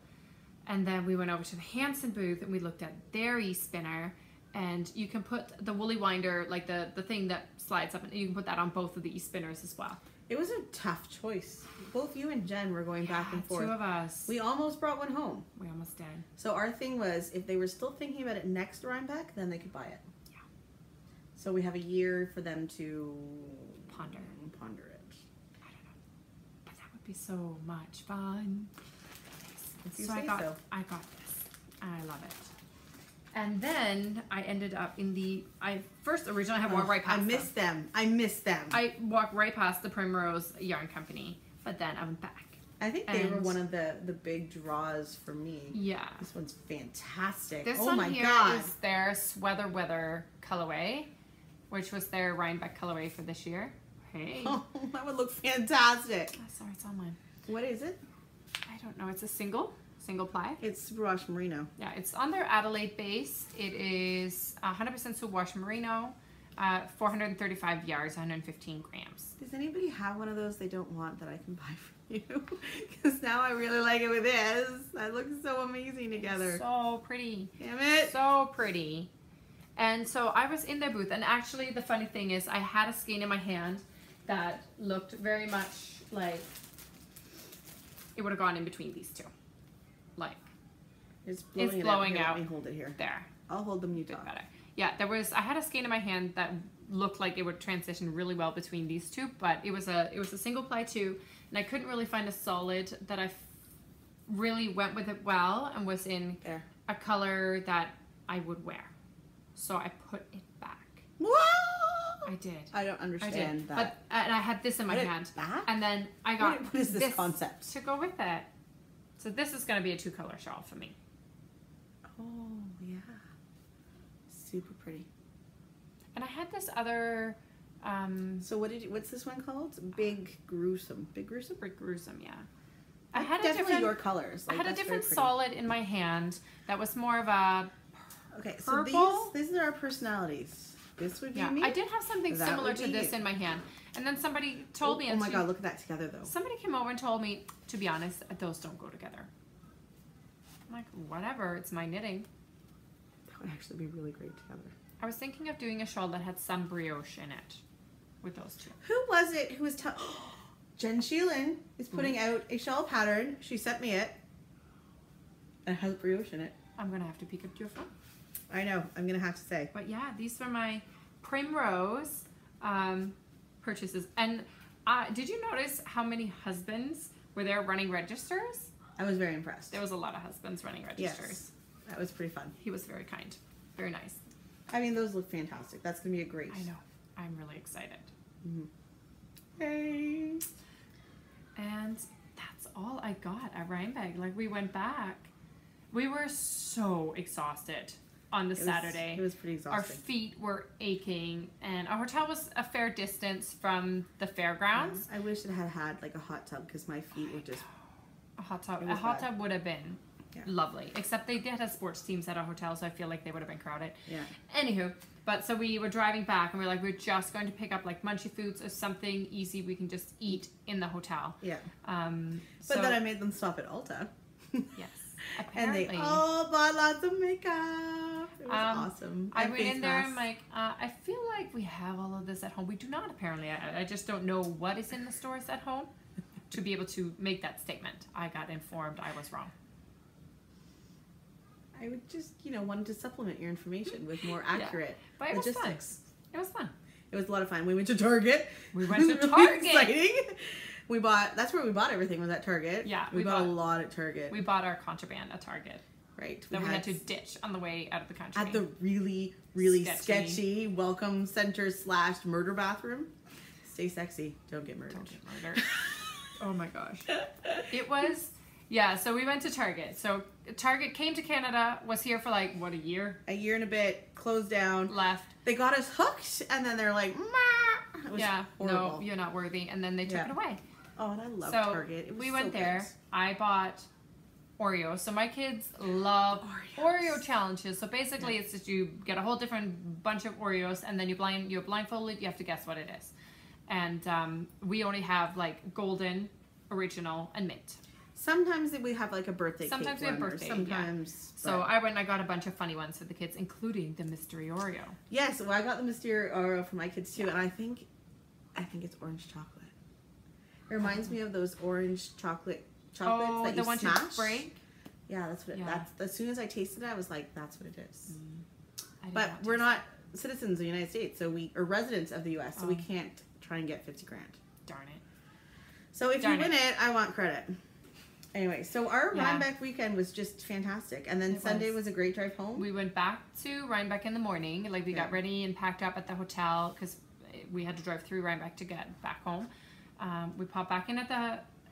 A: And then we went over to the Hanson booth, and we looked at their e-spinner. And you can put the Woolly Winder, like the thing that slides up, and you can put that on both of the e-spinners as well.
B: It was a tough choice. Both you and Jen were going back and forth.
A: 2 of us.
B: We almost brought one home.
A: We almost did.
B: So our thing was, if they were still thinking about it next Rhinebeck, then they could buy it. So we have a year for them to ponder it.
A: I don't know, but that would be so much fun.
B: So I got
A: this. I love it. And then I ended up in the. Originally I walked right past.
B: I missed them.
A: I walked right past the Primrose Yarn Company, but then I went back.
B: I think they were one of the big draws for me.
A: Yeah.
B: This one's fantastic.
A: This
B: oh
A: one
B: my
A: here
B: god.
A: is their Sweather Weather colorway. which was their Rhinebeck colorway for this year. Hey.
B: Oh, that would look fantastic.
A: Oh, sorry, it's on mine.
B: What is it?
A: I don't know. It's a single ply.
B: It's superwash merino.
A: Yeah, it's on their Adelaide base. It is 100% superwash merino, 435 yards, 115 grams.
B: Does anybody have one of those they don't want that I can buy for you? Because now I really like it with this. That looks so amazing together.
A: So pretty.
B: Damn it.
A: So pretty. And so I was in their booth, and actually the funny thing is I had a skein in my hand that looked very much like it would have gone in between these two. Like,
B: it's blowing out. Let me hold it here.
A: There.
B: I'll hold them, you talk.
A: Better. Yeah, I had a skein in my hand that looked like it would transition really well between these two, but it was a single ply too, and I couldn't really find a solid that I really went with it well and was in a color that I would wear. So I put it back.
B: Whoa!
A: I did.
B: I don't understand that.
A: But and I had this in my hand.
B: Back?
A: And then I got
B: what is this concept
A: to go with it. So this is going to be a 2-color shawl for me.
B: Oh, yeah. Super pretty.
A: And I had this other
B: so what's this one called? Big Gruesome. Big Gruesome?
A: Big Gruesome, yeah.
B: I had definitely your colors.
A: Like, I had a different solid in my hand that was more of a purple.
B: So these are our personalities. This would be me.
A: I did have something similar to this in my hand. And then somebody told me.
B: Oh my God, look at that together though.
A: Somebody came over and told me, to be honest, those don't go together. I'm like, whatever, it's my knitting.
B: That would actually be really great together.
A: I was thinking of doing a shawl that had some brioche in it with those two.
B: Who was it who was Jen Sheelan is putting out a shawl pattern. She sent me it. And it has brioche in it.
A: I'm going to have to peek up to your phone.
B: I know, I'm going to have to say.
A: But yeah, these were my Primrose purchases. And did you notice how many husbands were there running registers?
B: I was very impressed.
A: There was a lot of husbands running registers.
B: Yes, that was pretty fun.
A: He was very kind. Very nice.
B: I mean, those look fantastic. That's going to be a great...
A: I know. I'm really excited.
B: Mm-hmm. Hey.
A: And that's all I got at Rhinebeck. Like, we went back. We were so exhausted on the Saturday.
B: It was pretty exhausting.
A: Our feet were aching, and our hotel was a fair distance from the fairgrounds.
B: Yeah, I wish it had like a hot tub because my feet were just...
A: A hot tub would have been lovely. Except they did have sports teams at our hotel, so I feel like they would have been crowded.
B: Yeah.
A: Anywho, but so we were driving back, and we were like, we're just going to pick up like munchy foods or something easy we can just eat in the hotel.
B: Yeah.
A: But
B: then I made them stop at Ulta.
A: Yes. Apparently.
B: And they all bought lots of makeup. It was awesome.
A: I went in there and I'm like, I feel like we have all of this at home. We do not, apparently. I just don't know what is in the stores at home to be able to make that statement. I got informed I was wrong.
B: I would just, wanted to supplement your information with more accurate
A: but it
B: logistics.
A: Was fun. It was fun.
B: It was a lot of fun. We went to Target.
A: We went to
B: Target.
A: Target.
B: Exciting. That's where we bought everything, was at Target.
A: Yeah.
B: We bought a lot at Target.
A: We bought our contraband at Target.
B: Right.
A: That we had to ditch on the way out of the country.
B: At the really, really sketchy welcome center / murder bathroom. Stay sexy. Don't get murdered.
A: Don't get murdered. Oh my gosh. It was, so we went to Target. So Target came to Canada, was here for like, what, a year?
B: A year and a bit, closed down.
A: Left.
B: They got us hooked, and then they're like, Mah! It was horrible.
A: No, you're not worthy. And then they took it away.
B: Oh, and I love Target. It was
A: we went there. I bought Oreos. So my kids love Oreo challenges. So basically it's just you get a whole different bunch of Oreos, and then you're blindfolded, you have to guess what it is. And we only have like golden, original, and mint.
B: Sometimes we have like a birthday
A: Sometimes
B: cake
A: we have birthday.
B: Sometimes.
A: Yeah. So I went and I got a bunch of funny ones for the kids, including the mystery Oreo.
B: Yes, well, I got the mystery Oreo for my kids too, and I think it's orange chocolate. It reminds me of those orange chocolates that you smash.
A: You break?
B: Yeah, that's what that's. As soon as I tasted it, I was like, that's what it is. But
A: not
B: we're not citizens of the United States, so or residents of the U.S., so we can't try and get $50,000.
A: Darn it.
B: So if you win it, I want credit. Anyway, so our Rhinebeck weekend was just fantastic. And then Sunday was a great drive home.
A: We went back to Rhinebeck in the morning. Like, we got ready and packed up at the hotel because we had to drive through Rhinebeck to get back home. We popped back in at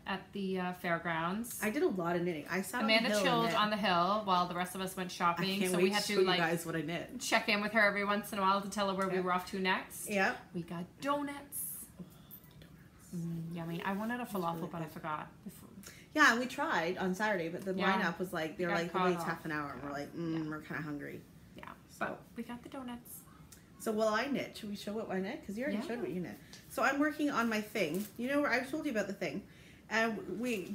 A: at the fairgrounds.
B: I did a lot of knitting. I sat
A: Amanda
B: on the hill
A: chilled on the hill while the rest of us went shopping.
B: So we had to show you guys what I knit.
A: Check in with her every once in a while to tell her where we were off to next.
B: Yeah.
A: We got donuts. Yummy. I wanted a falafel, but I forgot.
B: Yeah, we tried on Saturday, but the lineup was like, they were like, wait half an hour. And we're like, we're kind of hungry.
A: Yeah, but we got the donuts.
B: So while I knit, should we show what I knit? Because you already showed what you knit. So I'm working on my thing. You know, I've told you about the thing. And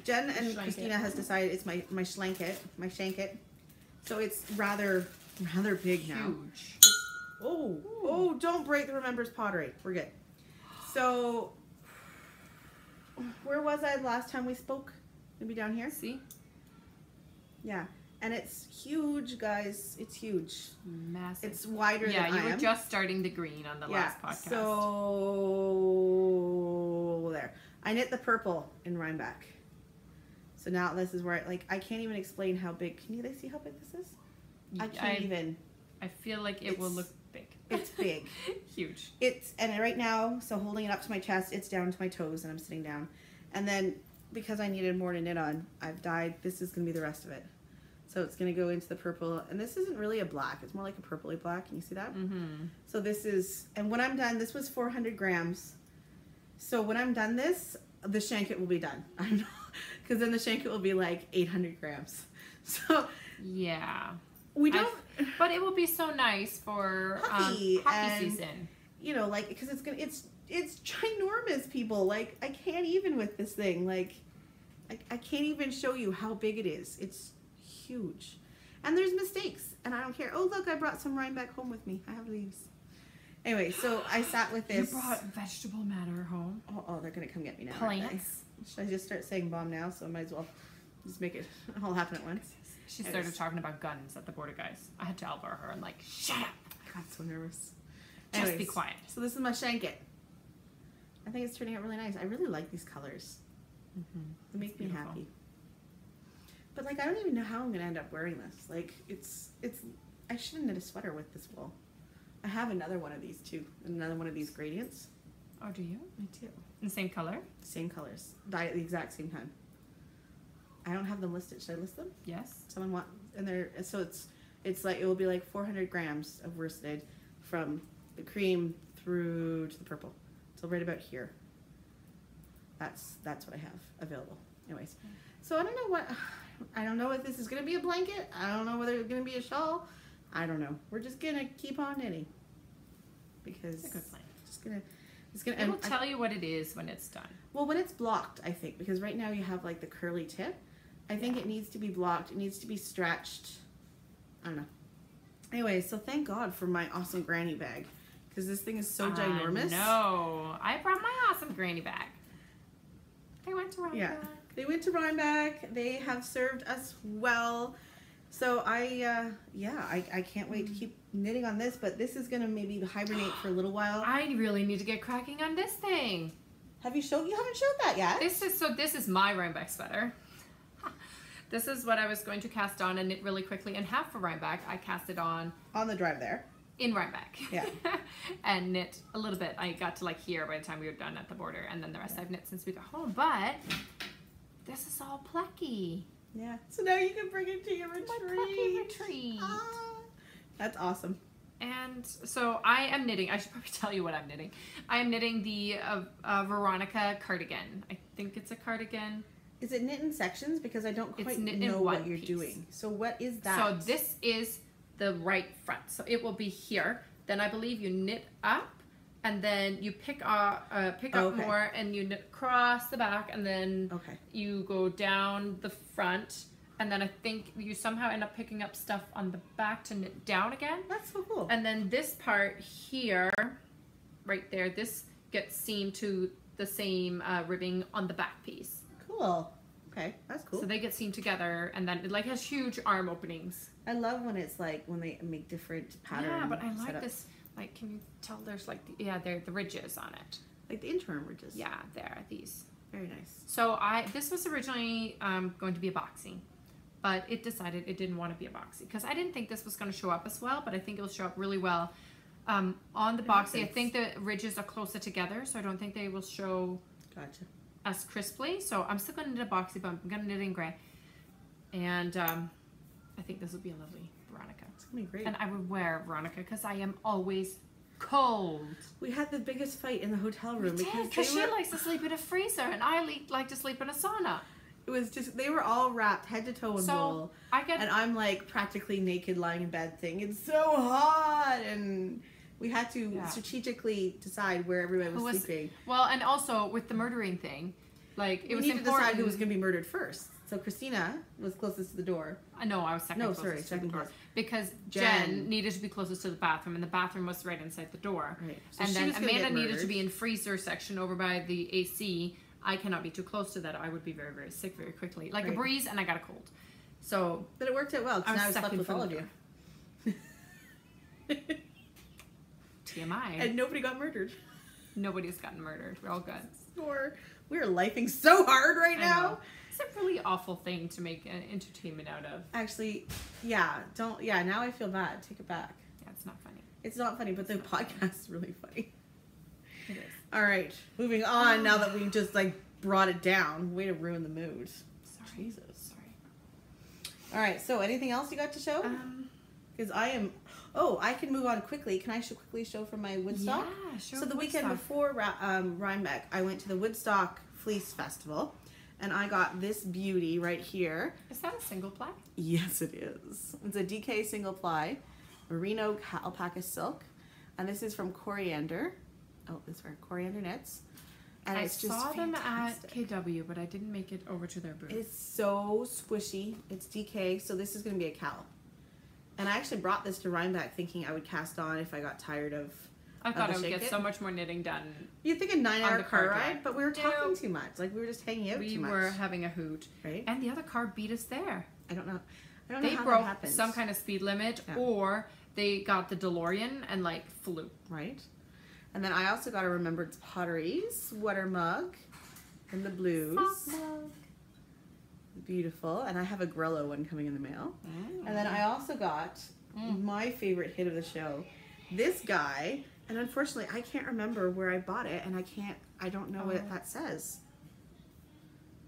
B: Jen and Christina has decided it's my shanket. So it's rather big now.
A: Huge.
B: Oh, don't break the Remembers pottery. We're good. So, where was I last time we spoke? Maybe down here?
A: See?
B: Yeah. And it's huge, guys. It's huge.
A: Massive.
B: It's wider than I am.
A: Yeah, you were just starting the green on the last podcast.
B: So, there. I knit the purple in Rhinebeck. So now this is where I can't even explain how big. Can you guys see how big this is? I can't even.
A: I feel like it will look big.
B: It's big.
A: Huge.
B: And right now, so holding it up to my chest, it's down to my toes and I'm sitting down. And then because I needed more to knit on, I've dyed. This is going to be the rest of it. So it's going to go into the purple. And this isn't really a black. It's more like a purpley black. Can you see that?
A: Mm-hmm.
B: So this is, and when I'm done, this was 400 grams. So when I'm done this, the shanket will be done. I know. Because then the shanket will be like 800 grams. So
A: yeah.
B: We don't.
A: But it will be so nice for hockey season.
B: You know, like, because it's ginormous, people. Like, I can't even with this thing. Like, I can't even show you how big it is. It's huge. And there's mistakes. And I don't care. Oh, look, I brought some Rhinebeck home with me. I have leaves. Anyway, so I sat with this.
A: You brought vegetable matter home.
B: Oh, they're going to come get me now.
A: Plants.
B: Should I just start saying bomb now? So I might as well just make it all happen at once.
A: She started talking about guns at the border, guys. I had to elbow her and like, shut up.
B: I got so nervous.
A: Just be quiet.
B: So this is my shanket. I think it's turning out really nice. I really like these colors.
A: Mm-hmm.
B: They make me happy. But like, I don't even know how I'm going to end up wearing this. Like, I shouldn't knit a sweater with this wool. I have another one of these too. Another one of these gradients.
A: Oh, do you?
B: I do.
A: In the same color?
B: Same colors. Dyed at the exact same time. I don't have them listed. Should I list them?
A: Yes.
B: Someone want, and they're, so it's like, it will be like 400 grams of worsted from the cream through to the purple. So right about here. That's what I have available. Anyways. So I don't know if this is going to be a blanket. I don't know whether it's going to be a shawl. I don't know. We're just going to keep on knitting. Because
A: it's a good plan.
B: It
A: will tell you what it is when it's done.
B: Well, when it's blocked, I think, because right now you have like the curly tip. I think it needs to be blocked. It needs to be stretched. I don't know. Anyway, so thank God for my awesome granny bag, because this thing is so ginormous.
A: No, I brought my awesome granny bag. They went to Rhinebeck.
B: Yeah, they went to Rhinebeck. They have served us well. So I can't wait to keep knitting on this, but this is going to maybe hibernate for a little while.
A: I really need to get cracking on this thing.
B: You haven't showed that yet?
A: This is my Rhinebeck sweater. This is what I was going to cast on and knit really quickly and have for Rhinebeck. I cast it on
B: the drive there.
A: In Rhinebeck.
B: Yeah.
A: And knit a little bit. I got to like here by the time we were done at the border, and then the rest I've knit since we got home. But this is all plucky.
B: Yeah. So now you can bring it to your retreat.
A: My plucky retreat.
B: That's awesome.
A: And so I am knitting. I should probably tell you what I'm knitting. I am knitting the Veronica cardigan. I think it's a cardigan.
B: Is it knit in sections? Because I don't quite know what you're doing. So what is that?
A: So this is the right front. So it will be here. Then I believe you knit up, and then you pick up more, and you knit across the back, and then you go down the front, and then I think you somehow end up picking up stuff on the back to knit down again.
B: That's so cool.
A: And then this part here, right there, this gets seamed to the same ribbing on the back piece.
B: Cool. Okay, that's cool.
A: So they get seamed together, and then it like has huge arm openings.
B: I love when it's like when they make different patterns.
A: Yeah, but I like this. Like, can you tell there's like the ridges on it,
B: like the interim ridges.
A: Yeah, there are these.
B: Very nice.
A: So this was originally going to be a boxy, but it decided it didn't want to be a boxy because I didn't think this was going to show up as well, but I think it'll show up really well on the boxy. I think the ridges are closer together, so I don't think they will show.
B: Gotcha.
A: as crisply. So I'm still going to knit a boxy, but I'm going to knit in gray. And I think this will be a lovely Veronica.
B: It's going to be great.
A: And I would wear Veronica because I am always cold.
B: We had the biggest fight in the hotel room
A: because she likes to sleep in a freezer and I like to sleep in a sauna.
B: It was just, they were all wrapped head to toe in wool. And I'm like practically naked lying in bed thinking, it's so hot. And we had to strategically decide where everybody was sleeping.
A: Well, and also with the murdering thing, like it was important.
B: We need to decide who was going to be murdered first. So Christina was closest to the door.
A: No, I was second closest to the door. Because Jen needed to be closest to the bathroom, and the bathroom was right inside the door.
B: Right. So
A: and then Amanda needed to be in freezer section over by the AC. I cannot be too close to that. I would be very, very sick very quickly. Like a breeze, and I got a cold. So,
B: but it worked out well, because now I slept with all of you.
A: TMI.
B: And nobody got murdered.
A: Nobody's gotten murdered. We're all good.
B: We're lifing so hard right now.
A: It's a really awful thing to make an entertainment out of.
B: Actually, now I feel bad. Take it back.
A: Yeah, it's not funny.
B: It's not funny, but the podcast is really funny.
A: It is.
B: All right, moving on now that we just like brought it down. Way to ruin the mood.
A: Sorry.
B: Jesus. Sorry. All right, so anything else you got to show? Because I can move on quickly. Can I quickly show from my Woodstock?
A: Yeah, sure.
B: So the weekend before Rhinebeck, I went to the Woodstock Fleece Festival. And I got this beauty right here.
A: Is that a single ply?
B: Yes, it is. It's a DK single ply, merino alpaca silk. And this is from Coriander. Oh, this is Coriander Knits. And
A: I
B: it's just
A: saw
B: fantastic.
A: them at KW, but I didn't make it over to their booth.
B: It's so squishy. It's DK, so this is going to be a cowl. And I actually brought this to Rhinebeck thinking I would cast on if I got tired of
A: I thought I would get so much more knitting done.
B: You'd think a 9-hour car ride, but we were talking too much. Like we were just hanging out too much.
A: We were having a hoot.
B: Right.
A: And the other car beat us there.
B: I don't know
A: they
B: how that
A: broke
B: happened.
A: some kind of speed limit or they got the DeLorean and like flew.
B: Right. And then I also got a Remembrance Pottery sweater mug in the blues.
A: Sock mug.
B: Beautiful. And I have a Grello one coming in the mail. And then I also got my favorite hit of the show. This guy. And unfortunately, I can't remember where I bought it, and I don't know what that says.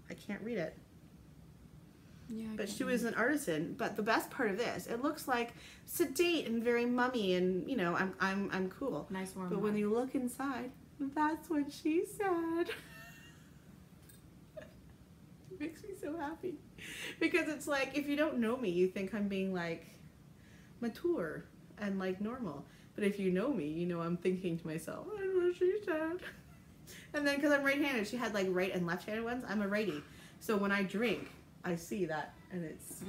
B: I can't read it.
A: Yeah,
B: but she was an artisan. But the best part of this, it looks like sedate and very mummy, and you know, I'm cool.
A: Nice warm.
B: But when you look inside, that's what she said. It makes me so happy because it's like if you don't know me, you think I'm being like mature and like normal. But if you know me, you know I'm thinking to myself, that's what she said. And then because I'm right-handed, she had like right and left-handed ones. I'm a righty. So when I drink, I see that and it's...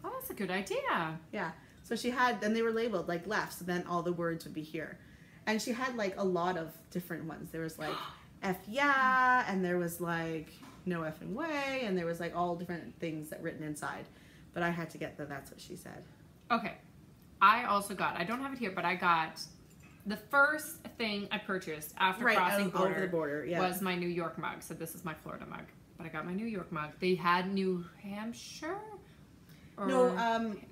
A: Oh, that's a good idea.
B: Yeah. So she had, and they were labeled like left, so then all the words would be here. And she had like a lot of different ones. There was like F yeah, and there was like no effing way, and there was like all different things that written inside. But I had to get the that's what she said.
A: Okay. I also got, I don't have it here, but I got the first thing I purchased after crossing
B: over the border
A: was my New York mug. So this is my Florida mug, but I got my New York mug. They had New Hampshire? Or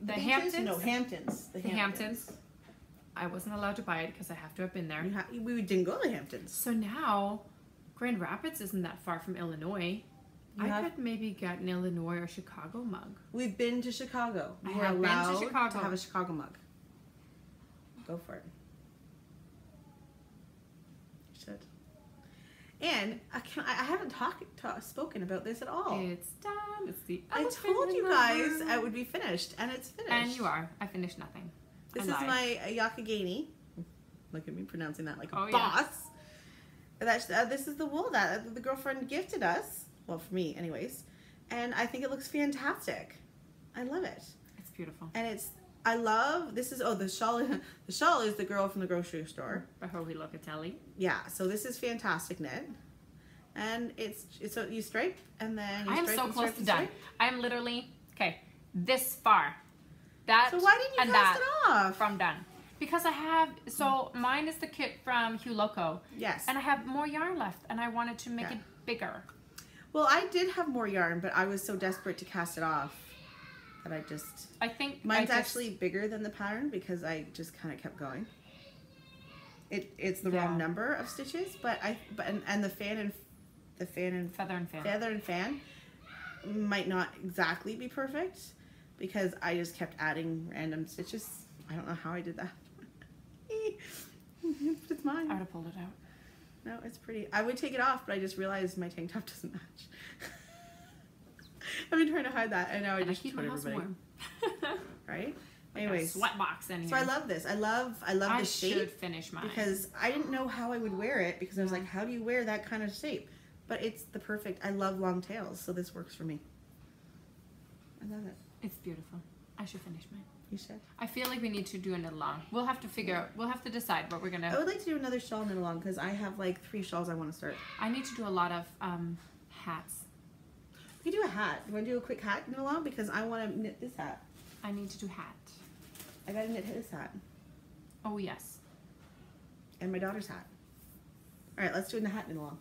B: the Hamptons? No, Hamptons.
A: The Hamptons. I wasn't allowed to buy it because I have to have been there.
B: We didn't go to the Hamptons.
A: So now, Grand Rapids isn't that far from Illinois. I could maybe get an Illinois or Chicago mug.
B: We've been to Chicago.
A: I have been to Chicago.
B: To have a Chicago mug. Go for it. You should. And I haven't spoken about this at all.
A: It's done. It's the
B: I told you guys I would be finished, and it's finished.
A: And you are. I finished nothing.
B: This is my Yakagani. Look at me pronouncing that like a boss. Yeah. This is the wool that the girlfriend gifted us. Well, for me, anyways. And I think it looks fantastic. I love it.
A: It's beautiful.
B: And I love, this is, the shawl. The shawl is the girl from the grocery store.
A: Bahohi Locatelli.
B: Yeah, so this is fantastic knit. And it's so you stripe, and then you
A: I am
B: stripe,
A: so
B: and
A: close
B: stripe,
A: to
B: and
A: done.
B: stripe.
A: I am literally, this far.
B: So why didn't you cast it off?
A: From done. Because I have, mine is the kit from Hugh Loco.
B: Yes.
A: And I have more yarn left, and I wanted to make it bigger.
B: Well, I did have more yarn, but I was so desperate to cast it off that I think mine's actually bigger than the pattern because I just kind of kept going. It's the wrong number of stitches, but and the fan and the feather and fan might not exactly be perfect because I just kept adding random stitches. I don't know how I did that. It's mine.
A: I would have pulled it out.
B: No, it's pretty. I would take it off, but I just realized my tank top doesn't match. I've been trying to hide that, and now I just
A: keep my house warm.
B: Right?
A: Like
B: anyways,
A: a sweat box in here.
B: So I love this. I love the shape.
A: I should finish mine
B: because I didn't know how I would wear it because I was like, how do you wear that kind of shape? But it's the perfect. I love long tails, so this works for me. I love it.
A: It's beautiful. I should finish mine.
B: You should.
A: I feel like we need to do a knit along. We'll have to figure out. We'll have to decide what we're gonna.
B: I would like to do another shawl knit along because I have like 3 shawls I want to start.
A: I need to do a lot of hats.
B: We can do a hat. You want to do a quick hat knit along because I want to knit this hat.
A: I need to do hat.
B: I gotta knit this hat.
A: Oh yes.
B: And my daughter's hat. All right, let's do a hat knit along.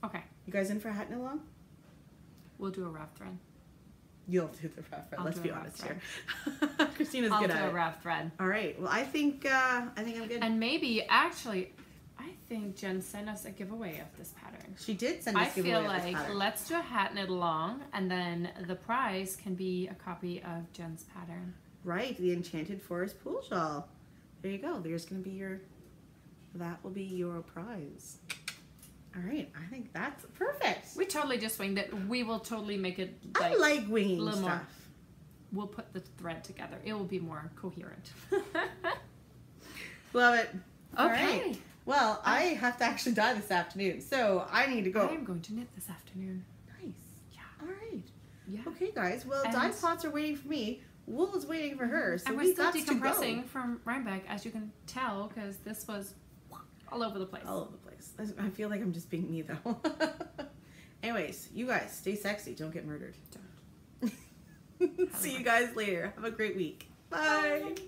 A: Okay.
B: You guys in for a hat knit along?
A: We'll do a raft thread.
B: You'll do the raft thread. Let's be honest here. Christina's
A: I'll
B: good at it.
A: I'll do a raft thread.
B: All right. Well, I think I'm good.
A: And maybe actually, I think Jen sent us a giveaway of this pattern.
B: She did send us a giveaway of this pattern. I feel like
A: let's do a hat knit along, and then the prize can be a copy of Jen's pattern.
B: Right, the Enchanted Forest Pool Shawl. There you go. There's going to be that will be your prize. All right, I think that's perfect.
A: We totally just winged it. We will totally make it
B: I like winging stuff.
A: More. We'll put the thread together. It will be more coherent.
B: Love it.
A: Okay.
B: All right. Well, I have to actually dye this afternoon, so I need to go.
A: I am going to knit this afternoon.
B: Nice.
A: Yeah.
B: All right.
A: Yeah.
B: Okay, guys. Well, dye pots are waiting for me. Wool is waiting for her, so
A: and we're still decompressing from Rhinebeck, as you can tell, because this was all over the place.
B: All over the place. I feel like I'm just being me, though. Anyways, you guys, stay sexy. Don't get murdered.
A: Don't.
B: See you guys later. Have a great week. Bye.
A: Bye.